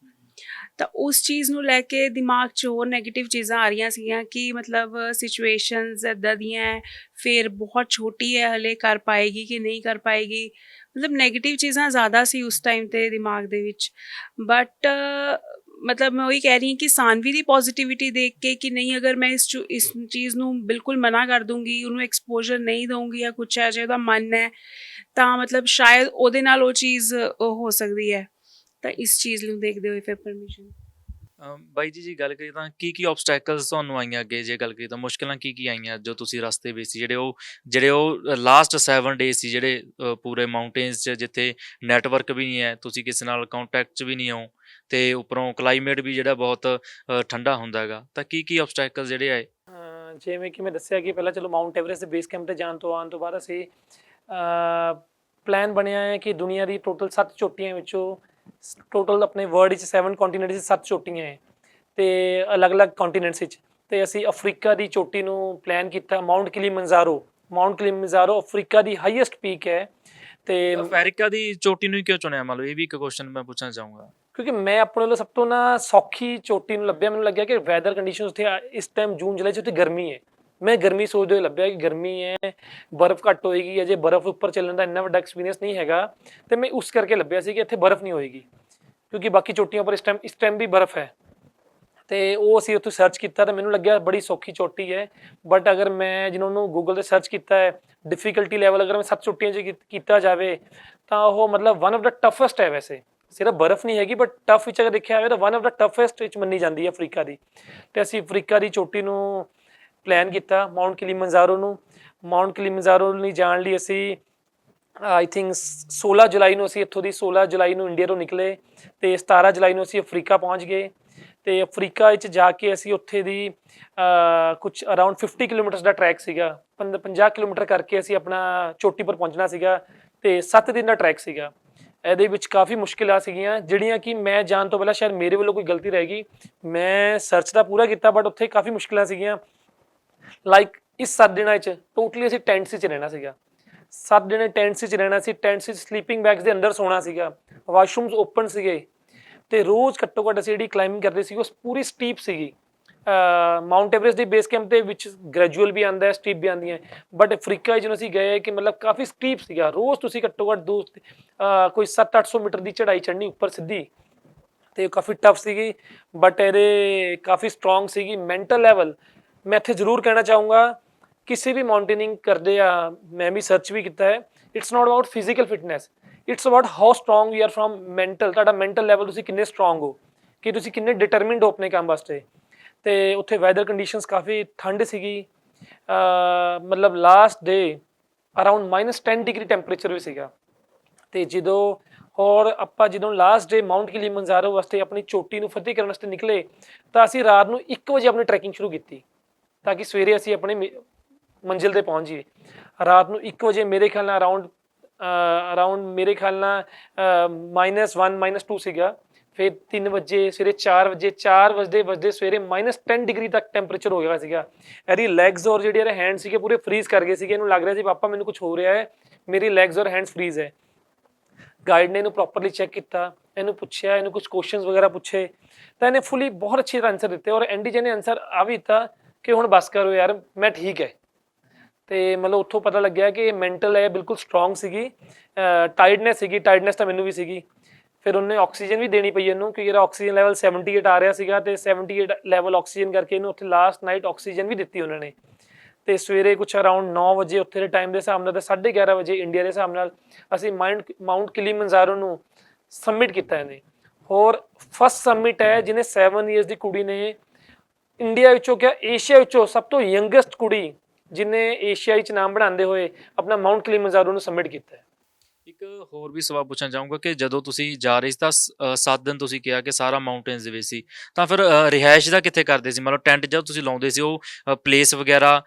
ਤਾਂ ਉਸ ਚੀਜ਼ ਨੂੰ ਲੈ ਕੇ ਦਿਮਾਗ 'ਚ ਹੋਰ ਨੈਗੇਟਿਵ ਚੀਜ਼ਾਂ ਆ ਰਹੀਆਂ ਸੀਗੀਆਂ ਕਿ ਮਤਲਬ ਸਿਚੁਏਸ਼ਨਸ ਇੱਦਾਂ ਦੀਆਂ ਹੈ, ਫਿਰ ਬਹੁਤ ਛੋਟੀ ਹੈ ਹਲੇ ਕਰ ਪਾਏਗੀ ਕਿ ਨਹੀਂ ਕਰ ਪਾਏਗੀ, ਮਤਲਬ ਨੈਗੇਟਿਵ ਚੀਜ਼ਾਂ ਜ਼ਿਆਦਾ ਸੀ ਉਸ ਟਾਈਮ 'ਤੇ ਦਿਮਾਗ ਦੇ ਵਿੱਚ। ਬਟ ਮਤਲਬ ਮੈਂ ਉਹੀ ਕਹਿ ਰਹੀ ਹਾਂ ਕਿ ਸਾਨਵੀ ਦੀ ਪੋਜ਼ੀਟਿਵਿਟੀ ਦੇਖ ਕੇ ਕਿ ਨਹੀਂ ਅਗਰ ਮੈਂ ਇਸ ਚੀਜ਼ ਨੂੰ ਬਿਲਕੁਲ ਮਨਾ ਕਰ ਦੂੰਗੀ, ਉਹਨੂੰ ਐਕਸਪੋਜ਼ਰ ਨਹੀਂ ਦਊਂਗੀ ਜਾਂ ਕੁਛ ਹੈ ਜੇ ਉਹਦਾ ਮਨ ਹੈ ਤਾਂ ਮਤਲਬ ਸ਼ਾਇਦ ਉਹਦੇ ਨਾਲ ਉਹ ਚੀਜ਼ ਹੋ ਸਕਦੀ ਹੈ, ਤਾਂ ਇਸ ਚੀਜ਼ ਨੂੰ ਦੇਖਦੇ ਹੋਏ ਫਿਰ ਪਰਮਿਸ਼ਨ। ਬਾਈ ਜੀ ਗੱਲ ਕਰੀਏ ਤਾਂ ਕੀ ਆਬਸਟੈਕਲਸ ਤੁਹਾਨੂੰ ਆਈਆਂ ਅੱਗੇ, ਜੇ ਗੱਲ ਕਰੀਏ ਤਾਂ ਮੁਸ਼ਕਿਲਾਂ ਕੀ ਆਈਆਂ ਜੋ ਤੁਸੀਂ ਰਸਤੇ ਵਿੱਚ ਸੀ, ਜਿਹੜੇ ਉਹ ਲਾਸਟ 7 ਡੇਜ਼ ਸੀ ਜਿਹੜੇ ਪੂਰੇ ਮਾਊਂਟੇਨਸ 'ਚ, ਜਿੱਥੇ ਨੈਟਵਰਕ ਵੀ ਨਹੀਂ ਹੈ, ਤੁਸੀਂ ਕਿਸੇ ਨਾਲ ਕੰਟੈਕਟ 'ਚ ਵੀ ਨਹੀਂ ਹੋ ਅਤੇ ਉੱਪਰੋਂ ਕਲਾਈਮੇਟ ਵੀ ਜਿਹੜਾ ਬਹੁਤ ਠੰਡਾ ਹੁੰਦਾ ਹੈਗਾ, ਤਾਂ ਕੀ ਆਬਸਟੈਕਲਸ ਜਿਹੜੇ ਆਏ? ਜਿਵੇਂ ਕਿ ਮੈਂ ਦੱਸਿਆ ਕਿ ਪਹਿਲਾਂ ਚਲੋ ਮਾਊਂਟ ਐਵਰੈਸਟ ਦੇ ਬੇਸ ਕੈਂਪ 'ਤੇ ਆਉਣ ਤੋਂ ਬਾਅਦ ਅਸੀਂ ਪਲਾਨ ਬਣਿਆ ਹੈ ਕਿ ਦੁਨੀਆ ਦੀ ਟੋਟਲ 7 ਚੋਟੀਆਂ ਵਿੱਚੋਂ ਟੋਟਲ ਆਪਣੇ ਵਰਲਡ ਵਿੱਚ 7 ਕੰਟੀਨੈਂਟ 'ਚ 7 ਚੋਟੀਆਂ ਹੈ ਅਤੇ ਅਲੱਗ-ਅਲੱਗ ਕੰਟੀਨੈਂਟਸ ਵਿੱਚ, ਅਤੇ ਅਸੀਂ ਅਫਰੀਕਾ ਦੀ ਚੋਟੀ ਨੂੰ ਪਲਾਨ ਕੀਤਾ। ਮਾਊਂਟ ਕਿਲੀਮੰਜਾਰੋ ਅਫਰੀਕਾ ਦੀ ਹਾਈਐਸਟ ਪੀਕ ਹੈ। ਅਤੇ ਅਫਰੀਕਾ ਦੀ ਚੋਟੀ ਨੂੰ ਕਿਉਂ ਚੁਣਿਆ? ਮਤਲਬ ਇਹ ਵੀ ਇੱਕ ਕੁਐਸਚਨ ਮੈਂ ਪੁੱਛਣਾ ਚਾਹੂੰਗਾ। ਕਿਉਂਕਿ ਮੈਂ ਆਪਣੇ ਵੱਲੋਂ ਸਭ ਤੋਂ ਸੌਖੀ ਚੋਟੀ ਨੂੰ ਲੱਭਿਆ। ਮੈਨੂੰ ਲੱਗਿਆ ਕਿ ਵੈਦਰ ਕੰਡੀਸ਼ਨ ਉੱਥੇ ਇਸ ਟਾਈਮ ਜੂਨ ਜੁਲਾਈ 'ਚ ਉੱਥੇ ਗਰਮੀ ਹੈ, ਮੈਂ ਗਰਮੀ ਸੋਚਦੇ ਹੋਏ ਲੱਭਿਆ ਕਿ ਗਰਮੀ ਹੈ, ਬਰਫ਼ ਘੱਟ ਹੋਏਗੀ, ਅਜੇ ਬਰਫ਼ ਉੱਪਰ ਚੱਲਣ ਦਾ ਇੰਨਾ ਵੱਡਾ ਐਕਸਪੀਰੀਅੰਸ ਨਹੀਂ ਹੈਗਾ, ਅਤੇ ਮੈਂ ਉਸ ਕਰਕੇ ਲੱਭਿਆ ਸੀ ਕਿ ਇੱਥੇ ਬਰਫ਼ ਨਹੀਂ ਹੋਏਗੀ, ਕਿਉਂਕਿ ਬਾਕੀ ਚੋਟੀਆਂ ਉੱਪਰ ਇਸ ਟਾਈਮ ਵੀ ਬਰਫ਼ ਹੈ। ਅਤੇ ਉਹ ਅਸੀਂ ਉੱਥੇ ਸਰਚ ਕੀਤਾ ਤਾਂ ਮੈਨੂੰ ਲੱਗਿਆ ਬੜੀ ਸੌਖੀ ਚੋਟੀ ਹੈ। ਬਟ ਅਗਰ ਮੈਂ ਜਿਹਨਾਂ ਨੂੰ ਗੂਗਲ 'ਤੇ ਸਰਚ ਕੀਤਾ ਹੈ, ਡਿਫੀਕਲਟੀ ਲੈਵਲ ਅਗਰ ਮੈਂ 7 ਚੋਟੀਆਂ 'ਚ ਕੀਤਾ ਜਾਵੇ ਤਾਂ ਉਹ ਮਤਲਬ ਵਨ ਆਫ ਦਾ ਟਫੈਸਟ ਹੈ। ਵੈਸੇ ਸਿਰਫ ਬਰਫ਼ ਨਹੀਂ ਹੈਗੀ, ਬਟ ਟਫ ਵਿੱਚ ਅਗਰ ਦੇਖਿਆ ਜਾਵੇ ਤਾਂ ਵਨ ਆਫ ਦਾ ਟਫੈਸਟ ਵਿੱਚ ਮੰਨੀ ਜਾਂਦੀ ਹੈ ਅਫਰੀਕਾ ਦੀ। ਅਤੇ ਅਸੀਂ ਅਫਰੀਕਾ ਦੀ ਚੋਟੀ ਨੂੰ ਪਲਾਨ ਕੀਤਾ, ਮਾਊਂਟ ਕਿਲੀਮੰਜਾਰੋ ਲਈ ਜਾਣ ਲਈ ਅਸੀਂ ਆਈ ਥਿੰਕ 16 ਜੁਲਾਈ ਨੂੰ ਅਸੀਂ ਇੱਥੋਂ ਦੀ 16 ਜੁਲਾਈ ਨੂੰ ਇੰਡੀਆ ਤੋਂ ਨਿਕਲੇ ਅਤੇ 17 ਜੁਲਾਈ ਨੂੰ ਅਸੀਂ ਅਫਰੀਕਾ ਪਹੁੰਚ ਗਏ। ਅਤੇ ਅਫਰੀਕਾ ਵਿੱਚ ਜਾ ਕੇ ਅਸੀਂ ਉੱਥੇ ਦੀ ਕੁਛ ਅਰਾਊਂਡ 50 ਕਿਲੋਮੀਟਰਸ ਦਾ ਟਰੈਕ ਸੀਗਾ, 50 ਕਿਲੋਮੀਟਰ ਕਰਕੇ ਅਸੀਂ ਆਪਣਾ ਚੋਟੀ ਪਰ ਪਹੁੰਚਣਾ ਸੀਗਾ, ਅਤੇ 7 ਦਿਨ ਦਾ ਟਰੈਕ ਸੀਗਾ। ਇਹਦੇ ਵਿੱਚ ਕਾਫੀ ਮੁਸ਼ਕਿਲਾਂ ਸੀਗੀਆਂ ਜਿਹੜੀਆਂ ਕਿ ਮੈਂ ਜਾਣ ਤੋਂ ਪਹਿਲਾਂ ਸ਼ਾਇਦ ਮੇਰੇ ਵੱਲੋਂ ਕੋਈ ਗਲਤੀ ਰਹਿ ਗਈ। ਮੈਂ ਸਰਚ ਤਾਂ ਪੂਰਾ ਕੀਤਾ ਬਟ ਉੱਥੇ ਕਾਫੀ ਮੁਸ਼ਕਿਲਾਂ ਸੀਗੀਆਂ। ਲਾਈਕ ਇਸ 7 ਦਿਨਾਂ 'ਚ ਟੋਟਲੀ ਅਸੀਂ ਟੈਂਟਸ ਵਿੱਚ ਰਹਿਣਾ ਸੀਗਾ। 7 ਜਣੇ ਟੈਂਟਸ ਵਿੱਚ ਰਹਿਣਾ ਸੀ, ਟੈਂਟਸ ਵਿੱਚ ਸਲੀਪਿੰਗ ਬੈਗਸ ਦੇ ਅੰਦਰ ਸੋਣਾ ਸੀਗਾ, ਵਾਸ਼ਰੂਮਸ ਓਪਨ ਸੀਗੇ, ਤੇ ਰੋਜ਼ ਘੱਟੋ ਘੱਟ ਅਸੀਂ ਜਿਹੜੀ ਕਲਾਈਮਿੰਗ ਕਰਦੇ ਸੀ ਉਹ ਪੂਰੀ ਸਟੀਪ ਸੀਗੀ। ਮਾਊਂਟ ਐਵਰੈਸਟ ਦੀ ਬੇਸ ਕੈਂਪ ਦੇ ਵਿੱਚ ਗ੍ਰੈਜੂਅਲ ਵੀ ਆਉਂਦਾ ਹੈ, ਸਟੀਪ ਵੀ ਆਉਂਦੀਆਂ, ਬਟ ਅਫਰੀਕਾ ਜਦੋਂ ਅਸੀਂ ਗਏ ਕਿ ਮਤਲਬ ਕਾਫੀ ਸਟੀਪ ਸੀਗਾ, ਰੋਜ਼ ਤੁਸੀਂ ਘੱਟੋ ਘੱਟ ਕੋਈ 700-800 ਮੀਟਰ ਦੀ ਚੜ੍ਹਾਈ ਚੜ੍ਹਨੀ ਉੱਪਰ ਸਿੱਧੀ, ਤੇ ਕਾਫੀ ਟਫ ਸੀਗੀ, ਬਟ ਇਹਦੇ ਕਾਫੀ ਸਟਰੋਂਗ ਸੀਗੀ ਮੈਂਟਲ ਲੈਵਲ। ਮੈਂ ਇੱਥੇ ਜ਼ਰੂਰ ਕਹਿਣਾ ਚਾਹੂੰਗਾ, ਕਿਸੇ ਵੀ ਮਾਊਂਟੇਨਿੰਗ ਕਰਦੇ ਆ, ਮੈਂ ਵੀ ਸਰਚ ਵੀ ਕੀਤਾ ਹੈ, it's not about physical fitness, it's about how strong you are from mental. ਤੁਹਾਡਾ ਮੈਂਟਲ ਲੈਵਲ ਤੁਸੀਂ ਕਿੰਨੇ ਸਟਰੋਂਗ ਹੋ, ਕਿ ਤੁਸੀਂ ਕਿੰਨੇ ਡਿਟਰਮਿੰਡ ਹੋ ਆਪਣੇ ਕੰਮ ਵਾਸਤੇ। ਤੇ ਉੱਥੇ ਵੈਦਰ ਕੰਡੀਸ਼ਨਸ ਕਾਫੀ ਠੰਡ ਸੀਗੀ, ਮਤਲਬ last day around -10 degree temperature ਵੀ ਸੀਗਾ। ਤੇ ਜਦੋਂ ਔਰ ਆਪਾਂ ਜਦੋਂ ਲਾਸਟ ਡੇ ਮਾਊਂਟ ਕਿਲੀਮੰਜਾਰੋ ਵਾਸਤੇ ਆਪਣੀ ਚੋਟੀ ਨੂੰ ਫਤਿਹ ਕਰਨ ਵਾਸਤੇ ਨਿਕਲੇ, ਤਾਂ ਅਸੀਂ ਰਾਤ ਨੂੰ 1 ਵਜੇ ਆਪਣੀ ਟਰੈਕਿੰਗ ਸ਼ੁਰੂ ਕੀਤੀ, ਤਾਂ ਕਿ ਸਵੇਰੇ ਅਸੀਂ ਆਪਣੇ ਮੰਜ਼ਿਲ ਤੇ ਪਹੁੰਚ ਜਾਈਏ। ਰਾਤ ਨੂੰ 1 ਵਜੇ ਮੇਰੇ ਖਿਆਲ ਨਾਲ ਅਰਾਊਂਡ ਮੇਰੇ ਖਿਆਲ ਨਾਲ -1 -2 ਸੀਗਾ। ਫਿਰ 3 ਵਜੇ, ਸਵੇਰੇ 4 ਵਜੇ, 4 ਵਜਦੇ ਸਵੇਰੇ -10 ਡਿਗਰੀ ਤੱਕ ਟੈਂਪਰੇਚਰ ਹੋ ਗਿਆ ਸੀਗਾ। ਇਹਦੀ ਲੈਗਸ ਔਰ ਜਿਹੜੇ ਇਹਦੇ ਹੈਂਡ ਸੀਗੇ ਪੂਰੇ ਫਰੀਜ਼ ਕਰ ਗਏ ਸੀਗੇ, ਇਹਨੂੰ ਲੱਗ ਰਿਹਾ ਸੀ ਪਾਪਾ ਮੈਨੂੰ ਕੁਝ ਹੋ ਰਿਹਾ ਹੈ, ਮੇਰੀ ਲੈਗਸ ਔਰ ਹੈਂਡਸ ਫਰੀਜ਼ ਹੈ। ਗਾਈਡ ਨੇ ਇਹਨੂੰ ਪ੍ਰੋਪਰਲੀ ਚੈੱਕ ਕੀਤਾ, ਇਹਨੂੰ ਪੁੱਛਿਆ, ਇਹਨੂੰ ਕੁਝ ਕੁਐਸਚਨਸ ਵਗੈਰਾ ਪੁੱਛੇ, ਤਾਂ ਇਹਨੇ ਫੁੱਲੀ ਬਹੁਤ ਅੱਛੇ ਆਨਸਰ ਦਿੱਤੇ, ਔਰ ਐਂਡੀ ਜਿਹਨੇ ਆਨਸਰ ਆ ਵੀ ਦਿੱਤਾ ਕਿ ਹੁਣ ਬਸ ਕਰੋ ਯਾਰ, ਮੈਂ ਠੀਕ ਹੈ। ਤੇ ਮਤਲਬ ਉੱਥੋਂ ਪਤਾ ਲੱਗਿਆ ਕਿ ਮੈਂਟਲ ਹੈ ਬਿਲਕੁਲ ਸਟਰੋਂਗ ਸੀਗੀ, ਟਾਇਰਡਨੈਸ ਤਾਂ ਮੈਨੂੰ ਵੀ ਸੀਗੀ। ਫਿਰ ਉਹਨੇ ਆਕਸੀਜਨ ਵੀ ਦੇਣੀ ਪਈ ਇਹਨੂੰ, ਕਿਉਂਕਿ ਇਹਦਾ ਆਕਸੀਜਨ ਲੈਵਲ 78 ਆ ਰਿਹਾ ਸੀਗਾ, ਤੇ 78 ਲੈਵਲ ਆਕਸੀਜਨ ਕਰਕੇ ਇਹਨੂੰ ਉੱਥੇ ਲਾਸਟ ਨਾਈਟ ਆਕਸੀਜਨ ਵੀ ਦਿੱਤੀ ਉਹਨਾਂ ਨੇ। ਤੇ ਸਵੇਰੇ ਕੁਛ ਅਰਾਊਂਡ 9 ਵਜੇ ਉੱਥੇ ਦੇ ਟਾਈਮ ਦੇ ਹਿਸਾਬ ਨਾਲ, ਤੇ 11:30 ਵਜੇ ਇੰਡੀਆ ਦੇ ਹਿਸਾਬ ਨਾਲ ਅਸੀਂ ਮਾਊਂਟ ਕਿਲੀਮੰਜਾਰੋ ਨੂੰ ਸਬਮਿਟ ਕੀਤਾ ਇਹਨੇ। ਹੋਰ ਫਸਟ ਸਬਮਿਟ ਹੈ ਜਿਹਨੇ 7 ਇਅਰਸ ਦੀ ਕੁੜੀ ਨੇ ਇੰਡੀਆ ਵਿੱਚੋਂ ਕਿਹਾ ਏਸ਼ੀਆ ਵਿੱਚੋਂ ਸਭ ਤੋਂ ਯੰਗੈਸਟ ਕੁੜੀ ਜਿਹਨੇ ਏਸ਼ੀਆ ਵਿੱਚ ਨਾਮ ਬਣਾਉਂਦੇ ਹੋਏ ਆਪਣਾ ਮਾਊਂਟ ਕਿਲੀਮੰਜਾਰੋ ਨੂੰ ਸਬਮਿਟ ਕੀਤਾ ਹੈ। ਇੱਕ ਹੋਰ ਵੀ ਸਵਾਲ ਪੁੱਛਣਾ ਚਾਹੂੰਗਾ ਕਿ ਜਦੋਂ ਤੁਸੀਂ ਜਾ ਰਹੇ ਸੀ ਤਾਂ 7 ਦਿਨ ਤੁਸੀਂ ਕਿਹਾ ਕਿ ਸਾਰਾ ਮਾਊਂਟੇਨਸ ਦੇ ਵਿੱਚ ਸੀ, ਤਾਂ ਫਿਰ ਰਿਹਾਇਸ਼ ਦਾ ਕਿੱਥੇ ਕਰਦੇ ਸੀ? ਮਤਲਬ ਟੈਂਟ ਜਦੋਂ ਤੁਸੀਂ ਲਾਉਂਦੇ ਸੀ ਉਹ ਪਲੇਸ ਵਗੈਰਾ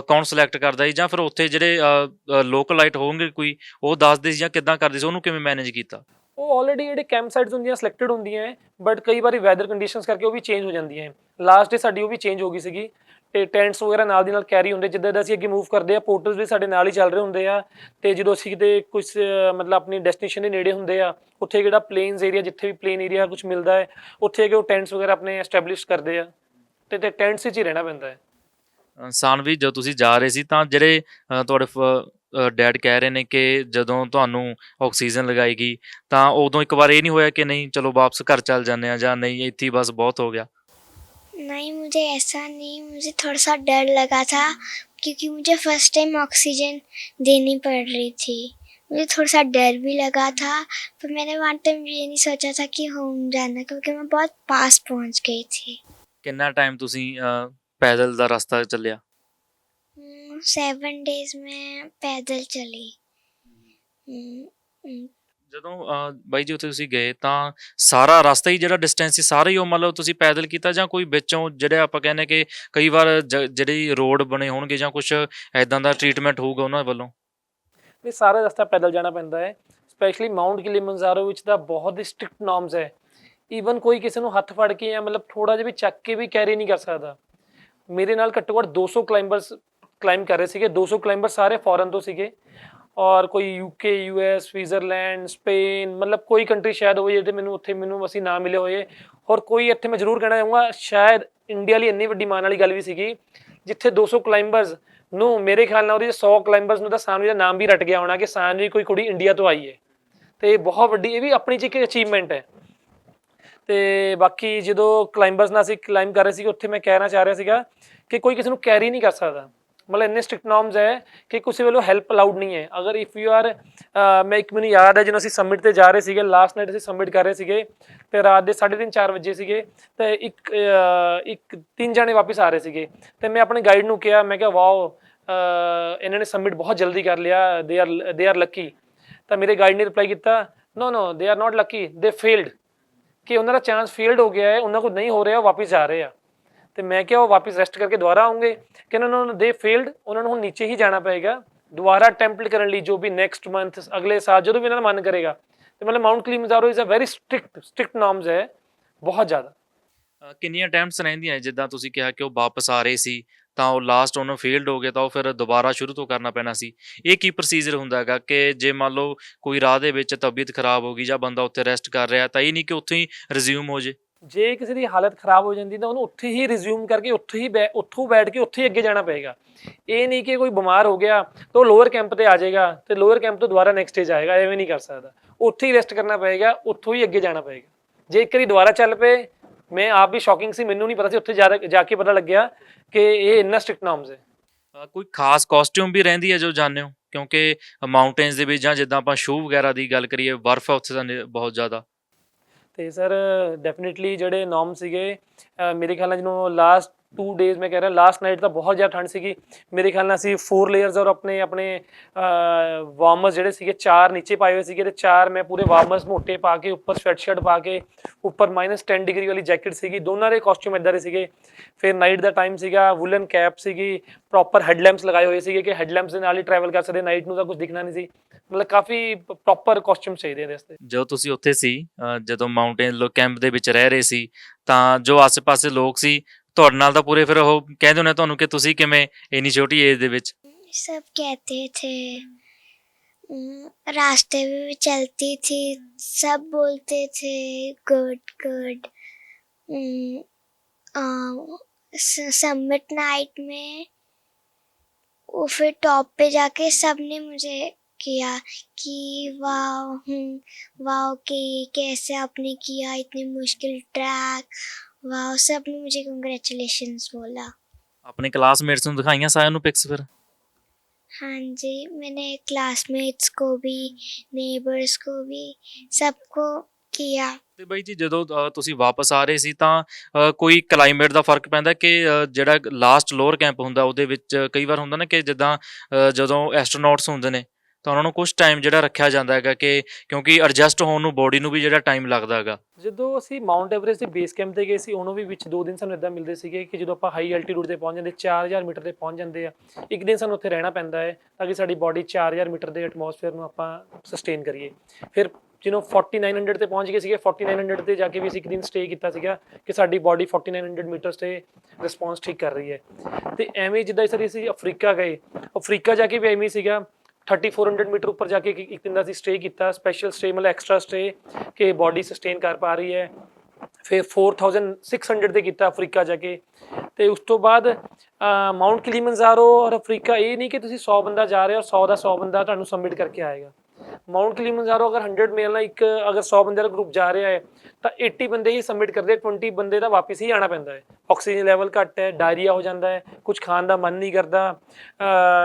ਕੌਣ ਸਿਲੈਕਟ ਕਰਦਾ ਸੀ, ਜਾਂ ਫਿਰ ਉੱਥੇ ਜਿਹੜੇ ਲੋਕਲਾਈਟ ਹੋਣਗੇ ਕੋਈ ਉਹ ਦੱਸਦੇ ਸੀ, ਜਾਂ ਕਿੱਦਾਂ ਕਰਦੇ ਸੀ, ਉਹਨੂੰ ਕਿਵੇਂ ਮੈਨੇਜ ਕੀਤਾ? ਉਹ ਆਲਰੇਡੀ ਜਿਹੜੇ ਕੈਂਪ ਸਾਈਟਸ ਹੁੰਦੀਆਂ ਸਿਲੈਕਟਡ ਹੁੰਦੀਆਂ ਹੈ, ਬਟ ਕਈ ਵਾਰੀ ਵੈਦਰ ਕੰਡੀਸ਼ਨਸ ਕਰਕੇ ਉਹ ਵੀ ਚੇਂਜ ਹੋ ਜਾਂਦੀਆਂ ਹੈ। ਲਾਸਟ ਡੇ ਸਾਡੀ ਉਹ ਵੀ ਚੇਂਜ ਹੋ ਗਈ ਸੀਗੀ, ਤੇ ਟੈਂਟਸ ਵਗੈਰਾ ਨਾਲ ਦੀ ਨਾਲ ਕੈਰੀ ਹੁੰਦੇ, ਜਿੱਦਾਂ ਦਾ ਅਸੀਂ ਅੱਗੇ ਮੂਵ ਕਰਦੇ ਆ ਪੋਰਟਲਸ ਵੀ ਸਾਡੇ ਨਾਲ ਹੀ ਚੱਲ ਰਹੇ ਹੁੰਦੇ ਆ। ਤੇ ਜਦੋਂ ਅਸੀਂ ਕਿਤੇ ਕੁਝ ਮਤਲਬ ਆਪਣੀ ਡੈਸਟੀਨੇਸ਼ਨ ਦੇ ਨੇੜੇ ਹੁੰਦੇ ਆ, ਉੱਥੇ ਜਿਹੜਾ ਪਲੇਨਸ ਏਰੀਆ, ਜਿੱਥੇ ਵੀ ਪਲੇਨ ਏਰੀਆ ਕੁਝ ਮਿਲਦਾ ਹੈ, ਉੱਥੇ ਕਿ ਉਹ ਟੈਂਟਸ ਵਗੈਰਾ ਆਪਣੇ ਐਸਟੈਬਲਿਸ਼ ਕਰਦੇ ਆ, ਤੇ ਟੈਂਟਸ ਵਿੱਚ ਹੀ ਰਹਿਣਾ ਪੈਂਦਾ ਹੈ। ਸਾਨਵੀ, ਜਦੋਂ ਤੁਸੀਂ ਜਾ ਰਹੇ ਸੀ ਤਾਂ ਜਿਹੜੇ ਤੁਹਾਡੇ ਡੈਡ ਕਹਿ ਰਹੇ ਨੇ ਕਿ ਜਦੋਂ ਤੁਹਾਨੂੰ ਆਕਸੀਜਨ ਲਗਾਈ ਗਈ ਤਾਂ ਉਦੋਂ ਇੱਕ ਵਾਰ ਇਹ ਨਹੀਂ ਹੋਇਆ ਕਿ ਨਹੀਂ ਚਲੋ ਵਾਪਸ ਘਰ ਚੱਲ ਜਾਂਦੇ ਆ, ਜਾਂ ਨਹੀਂ ਇੱਥੇ ही बस बहुत हो गया? नहीं, मुझे ऐसा नहीं, मुझे थोड़ा सा डर लगा था क्योंकि मुझे फर्स्ट टाइम ऑक्सीजन देनी पड़ रही थी। मुझे थोड़ा सा डर भी लगा था, पर मैंने वहाँ टाइम ये नहीं सोचा था कि होम जाना, क्योंकि मैं बहुत पास पहुँच गई थी। ਕਿੰਨਾ ਟਾਈਮ ਤੁਸੀਂ ਪੈਦਲ ਦਾ ਰਸਤਾ ਚੱਲਿਆ? 7 days में पैदल चली। ਜਦੋਂ ਬਾਈ ਜੀ ਉੱਥੇ ਤੁਸੀਂ ਗਏ ਤਾਂ ਸਾਰਾ ਰਸਤਾ ਹੀ ਜਿਹੜਾ ਡਿਸਟੈਂਸ ਸੀ ਸਾਰਾ ਹੀ ਉਹ ਮਤਲਬ ਤੁਸੀਂ ਪੈਦਲ ਕੀਤਾ, ਜਾਂ ਕੋਈ ਵਿੱਚੋਂ ਜਿਹੜੇ ਆਪਾਂ ਕਹਿੰਦੇ ਕਿ ਕਈ ਵਾਰ ਜਿਹੜੀ ਰੋਡ ਬਣੇ ਹੋਣਗੇ ਜਾਂ ਕੁਝ ਐਦਾਂ ਦਾ ਟ੍ਰੀਟਮੈਂਟ ਹੋਊਗਾ ਉਹਨਾਂ ਵੱਲੋਂ? ਇਹ ਸਾਰਾ ਰਸਤਾ ਪੈਦਲ ਜਾਣਾ ਪੈਂਦਾ ਹੈ, ਸਪੈਸ਼ਲੀ ਮਾਊਂਟ ਕਿਲੀਮੰਜਾਰੋ ਵਿੱਚ ਤਾਂ ਬਹੁਤ ਹੀ ਸਟ੍ਰਿਕਟ ਨੋਰਮਸ ਹੈ। ਈਵਨ ਕੋਈ ਕਿਸੇ ਨੂੰ ਹੱਥ ਫੜ ਕੇ ਜਾਂ ਮਤਲਬ ਥੋੜਾ ਜਿਹਾ ਵੀ ਚੱਕ ਕੇ ਵੀ ਕੈਰੀ ਨਹੀਂ ਕਰ ਸਕਦਾ। ਮੇਰੇ ਨਾਲ ਘੱਟੋ ਘੱਟ 200 ਕਲਾਈਂਬਰਸ ਕਲਾਈਮ ਕਰ ਰਹੇ ਸੀਗੇ, 200 ਕਲਾਈਂਬਰ ਸਾਰੇ ਫੋਰਨ ਤੋਂ ਸੀਗੇ, ਔਰ ਕੋਈ UK, US, ਸਵਿਟਜ਼ਰਲੈਂਡ, ਸਪੇਨ, ਮਤਲਬ ਕੋਈ ਕੰਟਰੀ ਸ਼ਾਇਦ ਹੋਵੇ ਜਿਹੜੇ ਮੈਨੂੰ ਅਸੀਂ ਨਾ ਮਿਲੇ ਹੋਏ। ਔਰ ਕੋਈ ਇੱਥੇ ਮੈਂ ਜ਼ਰੂਰ ਕਹਿਣਾ ਚਾਹੂੰਗਾ, ਸ਼ਾਇਦ ਇੰਡੀਆ ਲਈ ਇੰਨੀ ਵੱਡੀ ਮਾਣ ਵਾਲੀ ਗੱਲ ਵੀ ਸੀਗੀ, ਜਿੱਥੇ 200 ਕਲਾਈਂਬਰਸ ਨੂੰ ਮੇਰੇ ਖਿਆਲ ਨਾਲ ਉਹਦੇ 100 ਕਲਾਈਂਬਰਸ ਨੂੰ ਤਾਂ ਸਾਨਵੀ ਦਾ ਨਾਮ ਵੀ ਰਟ ਗਿਆ ਹੋਣਾ ਕਿ ਸਾਨਵੀ ਕੋਈ ਕੁੜੀ ਇੰਡੀਆ ਤੋਂ ਆਈ ਹੈ, ਤੇ ਬਹੁਤ ਵੱਡੀ ਇਹ ਵੀ ਆਪਣੀ 'ਚ ਇੱਕ ਅਚੀਵਮੈਂਟ ਹੈ। ਤੇ ਬਾਕੀ ਜਦੋਂ ਕਲਾਈਂਬਰਸ ਨਾਲ ਅਸੀਂ ਕਲਾਈਮ ਕਰ ਰਹੇ ਸੀਗੇ, ਉੱਥੇ ਮੈਂ ਕਹਿਣਾ ਚਾਹ ਰਿਹਾ ਸੀਗਾ ਕਿ ਕੋਈ ਕਿਸੇ ਨੂੰ ਕੈਰੀ ਨਹੀਂ ਕਰ ਸਕਦਾ, ਮਤਲਬ ਇੰਨੇ ਸਟ੍ਰਿਕਟ ਨੋਰਮਸ ਹੈ ਕਿ ਕਿਸੇ ਵੱਲੋਂ ਹੈਲਪ ਅਲਾਊਡ ਨਹੀਂ ਹੈ। ਅਗਰ ਇਫ ਯੂ ਆਰ ਮੈਨੂੰ ਯਾਦ ਹੈ ਜਦੋਂ ਅਸੀਂ ਸਬਮਿਟ ਤੇ ਜਾ ਰਹੇ ਸੀਗੇ, ਲਾਸਟ ਨਾਈਟ ਅਸੀਂ ਸਬਮਿਟ ਕਰ ਰਹੇ ਸੀਗੇ, ਤੇ ਰਾਤ ਦੇ 3:30-4 ਵਜੇ ਸੀਗੇ, ਤੇ ਇੱਕ 3 ਜਾਣੇ ਵਾਪਸ ਆ ਰਹੇ ਸੀਗੇ, ਤੇ ਮੈਂ ਆਪਣੇ ਗਾਈਡ ਨੂੰ ਕਿਹਾ, ਮੈਂ ਕਿਹਾ ਵਾਓ ਇਹਨਾਂ ਨੇ ਸਬਮਿਟ ਬਹੁਤ ਜਲਦੀ ਕਰ ਲਿਆ, ਦੇ ਆਰ ਲੱਕੀ। ਤਾਂ ਮੇਰੇ ਗਾਈਡ ਨੇ ਰਿਪਲਾਈ ਕੀਤਾ, ਨੋ ਦੇ ਆਰ ਨਾਟ ਲੱਕੀ, ਦੇ ਫੇਲਡ, ਕਿ ਉਹਨਾਂ ਦਾ ਚਾਂਸ ਫੇਲਡ ਹੋ ਗਿਆ ਹੈ, ਉਹਨਾਂ ਕੋਲ ਨਹੀਂ ਹੋ ਰਿਹਾ, ਉਹ ਵਾਪਸ ਜਾ ਰਹੇ ਆ। ਤੇ ਮੈਂ ਕਿਹਾ ਉਹ ਵਾਪਸ ਰੈਸਟ ਕਰਕੇ ਦੁਬਾਰਾ ਆਉਂਗੇ, ਕਿ ਉਹਨਾਂ ਨੂੰ ਦੇ ਫੇਲਡ, ਉਹਨਾਂ ਨੂੰ ਹੁਣ ਨੀਚੇ ਹੀ ਜਾਣਾ ਪਏਗਾ ਦੁਬਾਰਾ ਅਟੈਂਪਟ ਕਰਨ ਲਈ, ਜੋ ਵੀ ਨੈਕਸਟ ਮੰਥ, ਅਗਲੇ ਸਾਲ, ਜਦੋਂ ਵੀ ਇਹਨਾਂ ਦਾ ਮਨ ਕਰੇਗਾ। ਤੇ ਮਤਲਬ mount Kilimanjaro is a very strict norms ਹੈ, ਬਹੁਤ ਜ਼ਿਆਦਾ। ਕਿੰਨੀਆਂ ਅਟੈਂਪਟਸ ਰਹਿੰਦੀਆਂ ਜਿੱਦਾਂ ਤੁਸੀਂ ਕਿਹਾ ਕਿ ਉਹ ਵਾਪਸ ਆ ਰਹੇ ਸੀ, ਤਾਂ ਉਹ ਲਾਸਟ ਉਹਨੂੰ ਫੇਲਡ ਹੋ ਗਿਆ ਤਾਂ ਉਹ ਫਿਰ ਦੁਬਾਰਾ ਸ਼ੁਰੂ ਤੋਂ ਕਰਨਾ ਪੈਣਾ ਸੀ। ਇਹ ਕੀ ਪ੍ਰੋਸੀਜਰ ਹੁੰਦਾ ਹੈਗਾ ਕਿ ਜੇ ਮੰਨ ਲਓ ਕੋਈ ਰਾਹ ਦੇ ਵਿੱਚ ਤਬੀਅਤ ਖਰਾਬ ਹੋ ਗਈ ਜਾਂ ਬੰਦਾ ਉੱਥੇ ਰੈਸਟ ਕਰ ਰਿਹਾ ਤਾਂ ਇਹ ਨਹੀਂ ਕਿ ਉੱਥੇ ਹੀ ਰਿਜ਼ਿਊਮ ਹੋ ਜੇ? ਜੇ ਕਿਸੇ ਦੀ ਹਾਲਤ ਖਰਾਬ ਹੋ ਜਾਂਦੀ ਤਾਂ ਉਹਨੂੰ ਉੱਥੇ ਹੀ ਰਿਜ਼ਿਊਮ ਕਰਕੇ ਉੱਥੇ ਹੀ ਉੱਥੋਂ ਬੈਠ ਕੇ ਉੱਥੇ ਹੀ ਅੱਗੇ ਜਾਣਾ ਪਏਗਾ। ਇਹ ਨਹੀਂ ਕਿ ਕੋਈ ਬਿਮਾਰ ਹੋ ਗਿਆ ਤਾਂ ਉਹ ਲੋਅਰ ਕੈਂਪ ਤੇ ਆ ਜਾਏਗਾ ਤੇ ਲੋਅਰ ਕੈਂਪ ਤੋਂ ਦੁਬਾਰਾ ਨੈਕਸਟ ਸਟੇਜ ਆਏਗਾ, ਐਵੇਂ ਨਹੀਂ ਕਰ ਸਕਦਾ। ਉੱਥੇ ਹੀ ਰੈਸਟ ਕਰਨਾ ਪਏਗਾ, ਉੱਥੋਂ ਹੀ ਅੱਗੇ ਜਾਣਾ ਪਏਗਾ। ਜੇ ਇੱਕ ਵਾਰੀ ਦੁਬਾਰਾ ਚੱਲ ਪਏ, ਮੈਂ ਆਪ ਵੀ ਸ਼ੌਕਿੰਗ ਸੀ, ਮੈਨੂੰ ਨਹੀਂ ਪਤਾ ਸੀ, ਉੱਥੇ ਜਾ ਕੇ ਪਤਾ ਲੱਗਿਆ ਕਿ ਇਹ ਇੰਨਾ ਸਟ੍ਰਿਕਟ ਨਾਰਮਸ ਹੈ। ਕੋਈ ਖਾਸ ਕਾਸਟਿਊਮ ਵੀ ਰਹਿੰਦੀ ਹੈ ਜੋ ਜਾਣਦੇ ਹੋ, ਕਿਉਂਕਿ ਮਾਊਂਟੇਨਸ ਦੇ ਵਿੱਚ ਜਾਂ ਜਿੱਦਾਂ ਆਪਾਂ ਸ਼ੂ ਵਗੈਰਾ ਦੀ ਗੱਲ ਕਰੀਏ, ਬਰਫ਼ ਹੈ ਉੱਥੇ ਤਾਂ ਬਹੁਤ ਜ਼ਿਆਦਾ। ਤੇ ਸਰ ਡੈਫੀਨਿਟਲੀ ਜਿਹੜੇ ਨੋਰਮ ਸੀਗੇ, ਮੇਰੇ ਖਿਆਲ ਨਾਲ ਜਿਹਨੂੰ ਲਾਸਟ 2 ਡੇਜ਼ ਮੈਂ ਕਹਿ ਰਿਹਾ, ਲਾਸਟ ਨਾਈਟ ਤਾਂ ਬਹੁਤ ਜ਼ਿਆਦਾ ਠੰਡ ਸੀਗੀ। ਮੇਰੇ ਖਿਆਲ ਨਾਲ ਅਸੀਂ 4 ਲੇਅਰਸ ਔਰ ਆਪਣੇ ਵਾਰਮਰਸ ਜਿਹੜੇ ਸੀਗੇ 4 ਨੀਚੇ ਪਾਏ ਹੋਏ ਸੀਗੇ ਤੇ 4 ਮੈਂ ਪੂਰੇ ਵਾਰਮਰਸ ਮੋਟੇ ਪਾ ਕੇ, ਉੱਪਰ ਸਵੈਟਸ਼ਰਟ ਪਾ ਕੇ, ਉੱਪਰ -10 ਡਿਗਰੀ ਵਾਲੀ ਜੈਕਟ ਸੀਗੀ। ਦੋਨਾਂ ਦੇ ਕਾਸਟਿਊਮ ਇੱਦਾਂ ਦੇ ਸੀਗੇ। ਫਿਰ ਨਾਈਟ ਦਾ ਟਾਈਮ ਸੀਗਾ, ਵੂਲਨ ਕੈਪ ਸੀਗੀ, ਪ੍ਰੋਪਰ ਹੈਡਲੈਂਪਸ ਲਗਾਏ ਹੋਏ ਸੀਗੇ ਕਿ ਹੈਡਲੈਂਪਸ ਦੇ ਨਾਲ ਹੀ ਟਰੈਵਲ ਕਰ ਸਕਦੇ, ਨਾਈਟ ਨੂੰ ਤਾਂ ਕੁਝ ਦਿਖਣਾ ਨਹੀਂ ਸੀ। ਮਤਲਬ ਕਾਫੀ ਪ੍ਰੋਪਰ ਕਾਸਟਿਊਮ ਚਾਹੀਦੇ ਇਹਦੇ ਵਾਸਤੇ। ਜਦੋਂ ਤੁਸੀਂ ਉੱਥੇ ਸੀ, ਜਦੋਂ ਮਾਊਂਟੇਨ ਕੈਂਪ ਦੇ ਵਿੱਚ ਰਹਿ ਰਹੇ ਸੀ, ਤਾਂ ਜੋ ਆਸ-ਪਾਸੇ ਲੋਕ ਸੀ ਤੁਹਾਡੇ ਨਾਲ ਤਾਂ ਪੂਰੇ ਫਿਰ ਉਹ ਕਹਿੰਦੇ ਹੋਣੇ ਤੁਹਾਨੂੰ ਕਿ ਤੁਸੀਂ ਕਿਵੇਂ ਇੰਨੀ ਛੋਟੀ ਏਜ ਦੇ ਵਿੱਚ? सब कहते थे, रास्ते में भी चलती थी, सब बोलते थे गुड गुड। समिट नाइट में वो फिर टॉप पे जाके सबने मुझे किया कि वाह वाह कि कैसे आपने किया इतनी मुश्किल ट्रैक, वाह। सबने मुझे कंग्रेचुलेशंस बोला। ਆਪਣੇ ਕਲਾਸਮੇਟਸ ਨੂੰ ਦਿਖਾਈਆਂ ਸਾਰਿਆਂ ਨੂੰ ਪਿਕਸ ਫਿਰ? हाँ जी, मैंने क्लासमेट्स को भी, नेबर्स को भी, सबको किया। ਤੇ ਬਾਈ ਜੀ ਜਦੋਂ ਤੁਸੀਂ ਵਾਪਸ ਆ ਰਹੇ ਸੀ ਤਾਂ ਕੋਈ ਕਲਾਈਮੇਟ ਦਾ ਫਰਕ ਪੈਂਦਾ ਕਿ ਜਿਹੜਾ ਲਾਸਟ ਲੋਅਰ ਕੈਂਪ ਹੁੰਦਾ ਉਹਦੇ ਵਿੱਚ ਕਈ ਵਾਰ ਹੁੰਦਾ ਨਾ ਕਿ ਜਿੱਦਾਂ ਜਦੋਂ ਐਸਟਰੋਨੌਟਸ ਹੁੰਦੇ ਨੇ ਤਾਂ ਉਹਨਾਂ ਨੂੰ ਕੁਝ ਟਾਈਮ ਜਿਹੜਾ ਰੱਖਿਆ ਜਾਂਦਾ ਹੈਗਾ ਕਿ ਕਿਉਂਕਿ ਐਡਜਸਟ ਹੋਣ ਨੂੰ ਬੋਡੀ ਨੂੰ ਵੀ ਜਿਹੜਾ ਟਾਈਮ ਲੱਗਦਾ ਹੈਗਾ। ਜਦੋਂ ਅਸੀਂ ਮਾਊਂਟ ਐਵਰੈਸਟ ਦੇ ਬੇਸ ਕੈਂਪ ਤੇ ਗਏ ਸੀ, ਉਹਨੂੰ ਵੀ ਵਿੱਚ 2 ਦਿਨ ਸਾਨੂੰ ਇਦਾਂ ਮਿਲਦੇ ਸੀਗੇ ਕਿ ਜਦੋਂ ਆਪਾਂ ਹਾਈ ਐਲਟੀਟਿਊਡ ਤੇ ਪਹੁੰਚ ਜਾਂਦੇ, 4000 ਮੀਟਰ ਤੇ ਪਹੁੰਚ ਜਾਂਦੇ ਆ, ਇੱਕ ਦਿਨ ਸਾਨੂੰ ਉੱਥੇ ਰਹਿਣਾ ਪੈਂਦਾ ਹੈ ਤਾਂ ਕਿ ਸਾਡੀ ਬਾਡੀ 4000 ਮੀਟਰ ਦੇ ਐਟਮੋਸਫੇਅਰ ਨੂੰ ਆਪਾਂ ਸਸਟੇਨ ਕਰੀਏ। ਫਿਰ ਜਿਹਨੂੰ 4900 ਤੇ ਪਹੁੰਚ ਗਏ ਸੀਗੇ, 4900 ਤੇ ਜਾ ਕੇ ਵੀ ਅਸੀਂ ਇੱਕ ਦਿਨ ਸਟੇ ਕੀਤਾ ਸੀਗਾ ਕਿ ਸਾਡੀ ਬਾਡੀ 4900 ਮੀਟਰ ਤੇ ਰਿਸਪੌਂਸ ਠੀਕ ਕਰ ਰਹੀ ਹੈ। ਤੇ ਐਵੇਂ ਜਿੱਦਾਂ ਅਸੀਂ ਅਫਰੀਕਾ ਗਏ, ਅਫਰੀਕਾ ਜਾ ਕੇ ਵੀ ਐਵੇਂ ਸੀਗਾ। 3400 ਮੀਟਰ ਉੱਪਰ ਜਾ ਕੇ ਇੱਕ ਦਿਨ ਦਾ ਅਸੀਂ ਸਟੇ ਕੀਤਾ, ਸਪੈਸ਼ਲ ਸਟੇ ਮਤਲਬ ਐਕਸਟਰਾ ਸਟੇ ਕਿ ਬਾਡੀ ਸਸਟੇਨ ਕਰ ਪਾ ਰਹੀ ਹੈ। ਫਿਰ 4600 ਤੇ ਕੀਤਾ ਅਫਰੀਕਾ ਜਾ ਕੇ। ਤੇ ਉਸ ਤੋਂ ਬਾਅਦ ਮਾਊਂਟ ਕਿਲੀਮੰਜਾਰੋ ਔਰ ਅਫਰੀਕਾ, ਇਹ ਨਹੀਂ ਕਿ ਤੁਸੀਂ 100 ਬੰਦਾ ਜਾ ਰਿਹਾ ਔਰ 100 ਦਾ 100 ਬੰਦਾ ਤੁਹਾਨੂੰ ਸਬਮਿਟ ਕਰਕੇ ਆਏਗਾ। ਮਾਊਂਟ ਕਿਲੀਮੰਜਾਰੋ ਅਗਰ 100 ਮੇਲ ਨਾਲ ਇੱਕ ਅਗਰ 100 ਬੰਦੇ ਦਾ ਗਰੁੱਪ ਜਾ ਰਿਹਾ ਹੈ ਤਾਂ 80 ਬੰਦੇ ਹੀ ਸਬਮਿਟ ਕਰਦੇ, 20 ਬੰਦੇ ਦਾ ਵਾਪਸ ਹੀ ਆਉਣਾ ਪੈਂਦਾ ਹੈ। ਆਕਸੀਜਨ ਲੈਵਲ ਘੱਟ ਹੈ, ਡਾਇਰੀਆ ਹੋ ਜਾਂਦਾ ਹੈ, ਕੁਝ ਖਾਣ ਦਾ ਮਨ ਨਹੀਂ ਕਰਦਾ,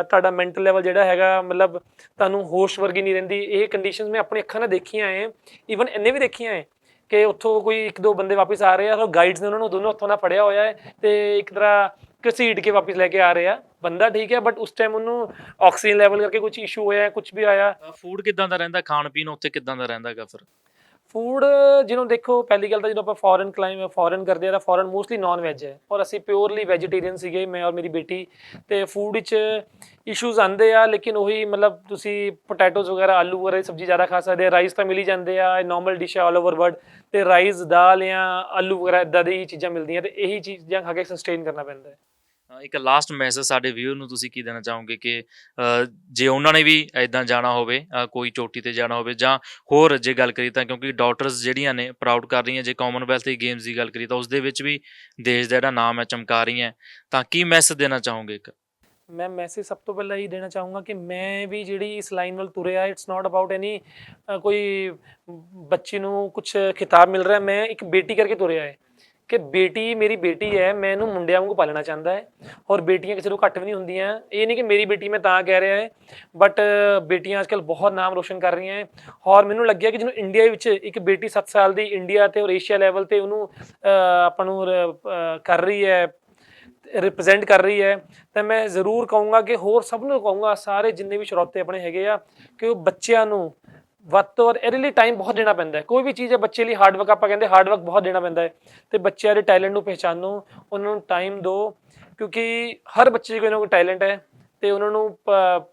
ਤੁਹਾਡਾ ਮੈਂਟਲ ਲੈਵਲ ਜਿਹੜਾ ਹੈਗਾ ਮਤਲਬ ਤੁਹਾਨੂੰ ਹੋਸ਼ ਵਰਗੀ ਨਹੀਂ ਰਹਿੰਦੀ। ਇਹ ਕੰਡੀਸ਼ਨਸ ਮੈਂ ਆਪਣੀ ਅੱਖਾਂ ਨਾਲ ਦੇਖੀਆਂ ਹੈ, ਈਵਨ ਇੰਨੇ ਵੀ ਦੇਖੀਆਂ ਹੈ ਕਿ ਉੱਥੋਂ ਕੋਈ 1-2 ਬੰਦੇ ਵਾਪਸ ਆ ਰਹੇ ਆ, ਗਾਈਡਸ ਨੇ ਉਹਨਾਂ ਨੂੰ ਦੋਨੋਂ ਹੱਥੋਂ ਨਾਲ ਫੜਿਆ ਹੋਇਆ ਹੈ ਤੇ ਇੱਕ ਤਰ੍ਹਾਂ ਘਸੀਟ ਕੇ ਵਾਪਸ ਲੈ ਕੇ ਆ ਰਹੇ ਆ। ਬੰਦਾ ਠੀਕ ਹੈ ਬਟ ਉਸ ਟਾਈਮ ਉਹਨੂੰ ਆਕਸੀਜਨ ਲੈਵਲ ਕਰਕੇ ਕੁਝ ਇਸ਼ੂ ਹੋਇਆ, ਕੁਝ ਵੀ ਆਇਆ। ਫੂਡ ਕਿੱਦਾਂ ਦਾ ਰਹਿੰਦਾ, ਖਾਣ ਪੀਣ ਉੱਥੇ ਕਿੱਦਾਂ ਦਾ ਰਹਿੰਦਾ ਹੈਗਾ? ਫਿਰ ਫੂਡ ਜਿਹਨੂੰ ਦੇਖੋ, ਪਹਿਲੀ ਗੱਲ ਤਾਂ ਜਦੋਂ ਆਪਾਂ ਫੋਰਨ ਕਰਦੇ ਆ ਤਾਂ ਫੋਰਨ ਮੋਸਟਲੀ ਨਾਨ ਵੈਜ ਹੈ ਔਰ ਅਸੀਂ ਪਿਓਰਲੀ ਵੈਜੀਟੇਰੀਅਨ ਸੀਗੇ, ਮੈਂ ਔਰ ਮੇਰੀ ਬੇਟੀ। ਤੇ ਫੂਡ ਵਿੱਚ ਇਸ਼ੂਜ਼ ਆਉਂਦੇ ਆ, ਲੇਕਿਨ ਉਹੀ ਮਤਲਬ ਤੁਸੀਂ ਪੋਟੈਟੋਜ਼ ਵਗੈਰਾ, ਆਲੂ ਵਗੈਰਾ ਦੀ ਸਬਜ਼ੀ ਜ਼ਿਆਦਾ ਖਾ ਸਕਦੇ ਆ। ਰਾਈਸ ਤਾਂ ਮਿਲ ਹੀ ਜਾਂਦੇ ਆ, ਇਹ ਨੋਰਮਲ ਡਿਸ਼ ਹੈ ਆਲ ਓਵਰ ਵਰਲਡ। ਤੇ ਰਾਈਸ, ਦਾਲ ਜਾਂ ਆਲੂ ਵਗੈਰਾ ਇੱਦਾਂ ਦੀ ਚੀਜ਼ਾਂ ਮਿਲਦੀਆਂ ਤੇ ਇਹੀ ਚੀਜ਼ਾਂ ਖਾ ਕੇ ਸਸਟੇਨ ਕਰਨਾ ਪੈਂਦਾ ਹੈ। ਇੱਕ ਲਾਸਟ ਮੈਸੇਜ ਸਾਡੇ ਵਿਊਅਰ ਨੂੰ ਤੁਸੀਂ ਕੀ ਦੇਣਾ ਚਾਹੋਗੇ ਕਿ ਜੇ ਉਹਨਾਂ ਨੇ ਵੀ ਇੱਦਾਂ ਜਾਣਾ ਹੋਵੇ, ਕੋਈ ਚੋਟੀ ਤੇ ਜਾਣਾ ਹੋਵੇ, ਜਾਂ ਹੋਰ ਜੇ ਗੱਲ ਕਰੀ ਤਾਂ ਕਿਉਂਕਿ ਡਾਟਰਸ ਜਿਹੜੀਆਂ ਨੇ ਪ੍ਰਾਊਡ ਕਰ ਰਹੀਆਂ, ਜੇ ਕਾਮਨਵੈਲਥ ਦੀ ਗੇਮਸ ਦੀ ਗੱਲ ਕਰੀ ਤਾਂ ਉਸ ਦੇ ਵਿੱਚ ਵੀ ਦੇਸ਼ ਦਾ ਜਿਹੜਾ ਨਾਮ ਹੈ ਚਮਕਾ ਰਹੀਆਂ, ਤਾਂ ਕੀ ਮੈਸੇਜ ਦੇਣਾ ਚਾਹੋਗੇ? ਇੱਕ ਮੈਂ ਮੈਸੇਜ ਸਭ ਤੋਂ ਪਹਿਲਾਂ ਇਹ ਦੇਣਾ ਚਾਹੂੰਗਾ ਕਿ ਮੈਂ ਵੀ ਜਿਹੜੀ ਇਸ ਲਾਈਨ ਵੱਲ ਤੁਰਿਆ, ਇਟਸ ਨਾਟ ਅਬਾਊਟ ਐਨੀ ਕੋਈ ਬੱਚੀ ਨੂੰ ਕੁਛ ਖਿਤਾਬ ਮਿਲ ਰਿਹਾ, ਮੈਂ ਇੱਕ ਬੇਟੀ ਕਰਕੇ ਤੁਰਿਆ ਹੈ ਕਿ ਬੇਟੀ ਮੇਰੀ ਬੇਟੀ ਹੈ, ਮੈਂ ਇਹਨੂੰ ਮੁੰਡਿਆਂ ਵਾਂਗੂ ਪਾਲਣਾ ਚਾਹੁੰਦਾ ਹੈ ਔਰ ਬੇਟੀਆਂ ਕਿਸੇ ਤੋਂ ਘੱਟ ਵੀ ਨਹੀਂ ਹੁੰਦੀਆਂ। ਇਹ ਨਹੀਂ ਕਿ ਮੇਰੀ ਬੇਟੀ ਮੈਂ ਤਾਂ ਕਹਿ ਰਿਹਾ ਹੈ, ਬਟ ਬੇਟੀਆਂ ਅੱਜ ਕੱਲ੍ਹ ਬਹੁਤ ਨਾਮ ਰੋਸ਼ਨ ਕਰ ਰਹੀਆਂ ਹੈ ਔਰ ਮੈਨੂੰ ਲੱਗਿਆ ਕਿ ਜਿਹਨੂੰ ਇੰਡੀਆ ਵਿੱਚ ਇੱਕ ਬੇਟੀ 7 ਸਾਲ ਦੀ ਇੰਡੀਆ ਤੇ ਔਰ ਏਸ਼ੀਆ ਲੈਵਲ ਤੇ ਉਹਨੂੰ ਆਪਾਂ ਨੂੰ ਕਰ ਰਹੀ ਹੈ, ਰਿਪਰੈਜ਼ੈਂਟ ਕਰ ਰਹੀ ਹੈ, ਤਾਂ ਮੈਂ ਜ਼ਰੂਰ ਕਹੂੰਗਾ ਕਿ ਹੋਰ ਸਭ ਨੂੰ ਕਹੂੰਗਾ, ਸਾਰੇ ਜਿੰਨੇ ਵੀ ਸਰੋਤੇ ਆਪਣੇ ਹੈਗੇ ਆ, ਕਿ ਉਹ ਬੱਚਿਆਂ ਨੂੰ ਵੱਧ ਤੋਂ ਵੱਧ, ਇਹਦੇ ਲਈ ਟਾਈਮ ਬਹੁਤ ਦੇਣਾ ਪੈਂਦਾ ਹੈ। ਕੋਈ ਵੀ ਚੀਜ਼ ਹੈ ਬੱਚੇ ਲਈ ਹਾਰਡ ਵਰਕ, ਆਪਾਂ ਕਹਿੰਦੇ ਹਾਰਡ ਵਰਕ ਬਹੁਤ ਦੇਣਾ ਪੈਂਦਾ ਹੈ। ਅਤੇ ਬੱਚਿਆਂ ਦੇ ਟੈਲੈਂਟ ਨੂੰ ਪਹਿਚਾਨੋ, ਉਹਨਾਂ ਨੂੰ ਟਾਈਮ ਦਿਓ, ਕਿਉਂਕਿ ਹਰ ਬੱਚੇ 'ਚ ਕੋਈ ਨਾ ਕੋਈ ਟੈਲੈਂਟ ਹੈ ਅਤੇ ਉਹਨਾਂ ਨੂੰ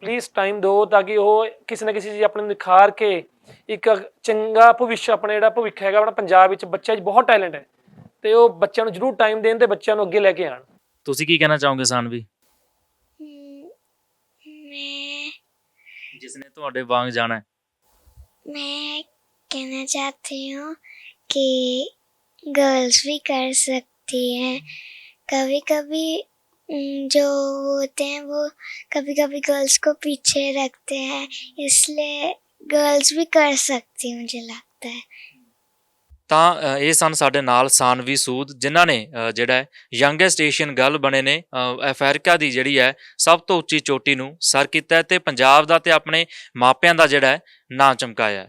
ਪਲੀਜ਼ ਟਾਈਮ ਦਿਓ ਤਾਂ ਕਿ ਉਹ ਕਿਸੇ ਨਾ ਕਿਸੇ ਚੀਜ਼ ਆਪਣੇ ਨਿਖਾਰ ਕੇ ਇੱਕ ਚੰਗਾ ਭਵਿੱਖ, ਆਪਣਾ ਜਿਹੜਾ ਭਵਿੱਖ ਹੈਗਾ ਆਪਣਾ ਪੰਜਾਬ ਵਿੱਚ ਬੱਚਿਆਂ 'ਚ ਬਹੁਤ ਟੈਲੈਂਟ ਹੈ ਅਤੇ ਉਹ ਬੱਚਿਆਂ ਨੂੰ ਜ਼ਰੂਰ ਟਾਈਮ ਦੇਣ ਅਤੇ ਬੱਚਿਆਂ ਨੂੰ ਅੱਗੇ ਲੈ ਕੇ ਆਉਣ। ਤੁਸੀਂ ਕੀ ਕਹਿਣਾ ਚਾਹੋਗੇ ਸਾਨਵੀ, मैं ਜਿਸ ਨੇ ਤੁਹਾਡੇ ਵਾਂਗ ਜਾਣਾ ਹੈ? मैं कहना चाहती हूँ कि गर्ल्स भी कर सकती हैं। कभी कभी जो होते हैं वो कभी कभी गर्ल्स को पीछे रखते हैं, इसलिए गर्ल्स भी कर सकती हैं, मुझे लगता है। ਤਾਂ ਇਹ ਸਨ ਸਾਡੇ ਨਾਲ ਸਾਨਵੀ ਸੂਦ, ਜਿਨ੍ਹਾਂ ਨੇ ਜਿਹੜਾ ਹੈ ਯੰਗੈਸਟ ਏਸ਼ੀਅਨ ਗਰਲ ਬਣੇ ਨੇ, ਅਫਰੀਕਾ ਦੀ ਜਿਹੜੀ ਹੈ ਸਭ ਤੋਂ ਉੱਚੀ ਚੋਟੀ ਨੂੰ ਸਰ ਕੀਤਾ ਹੈ ਤੇ ਪੰਜਾਬ ਦਾ ਤੇ ਆਪਣੇ ਮਾਪਿਆਂ ਦਾ ਜਿਹੜਾ ਹੈ ਨਾਂ ਚਮਕਾਇਆ ਹੈ।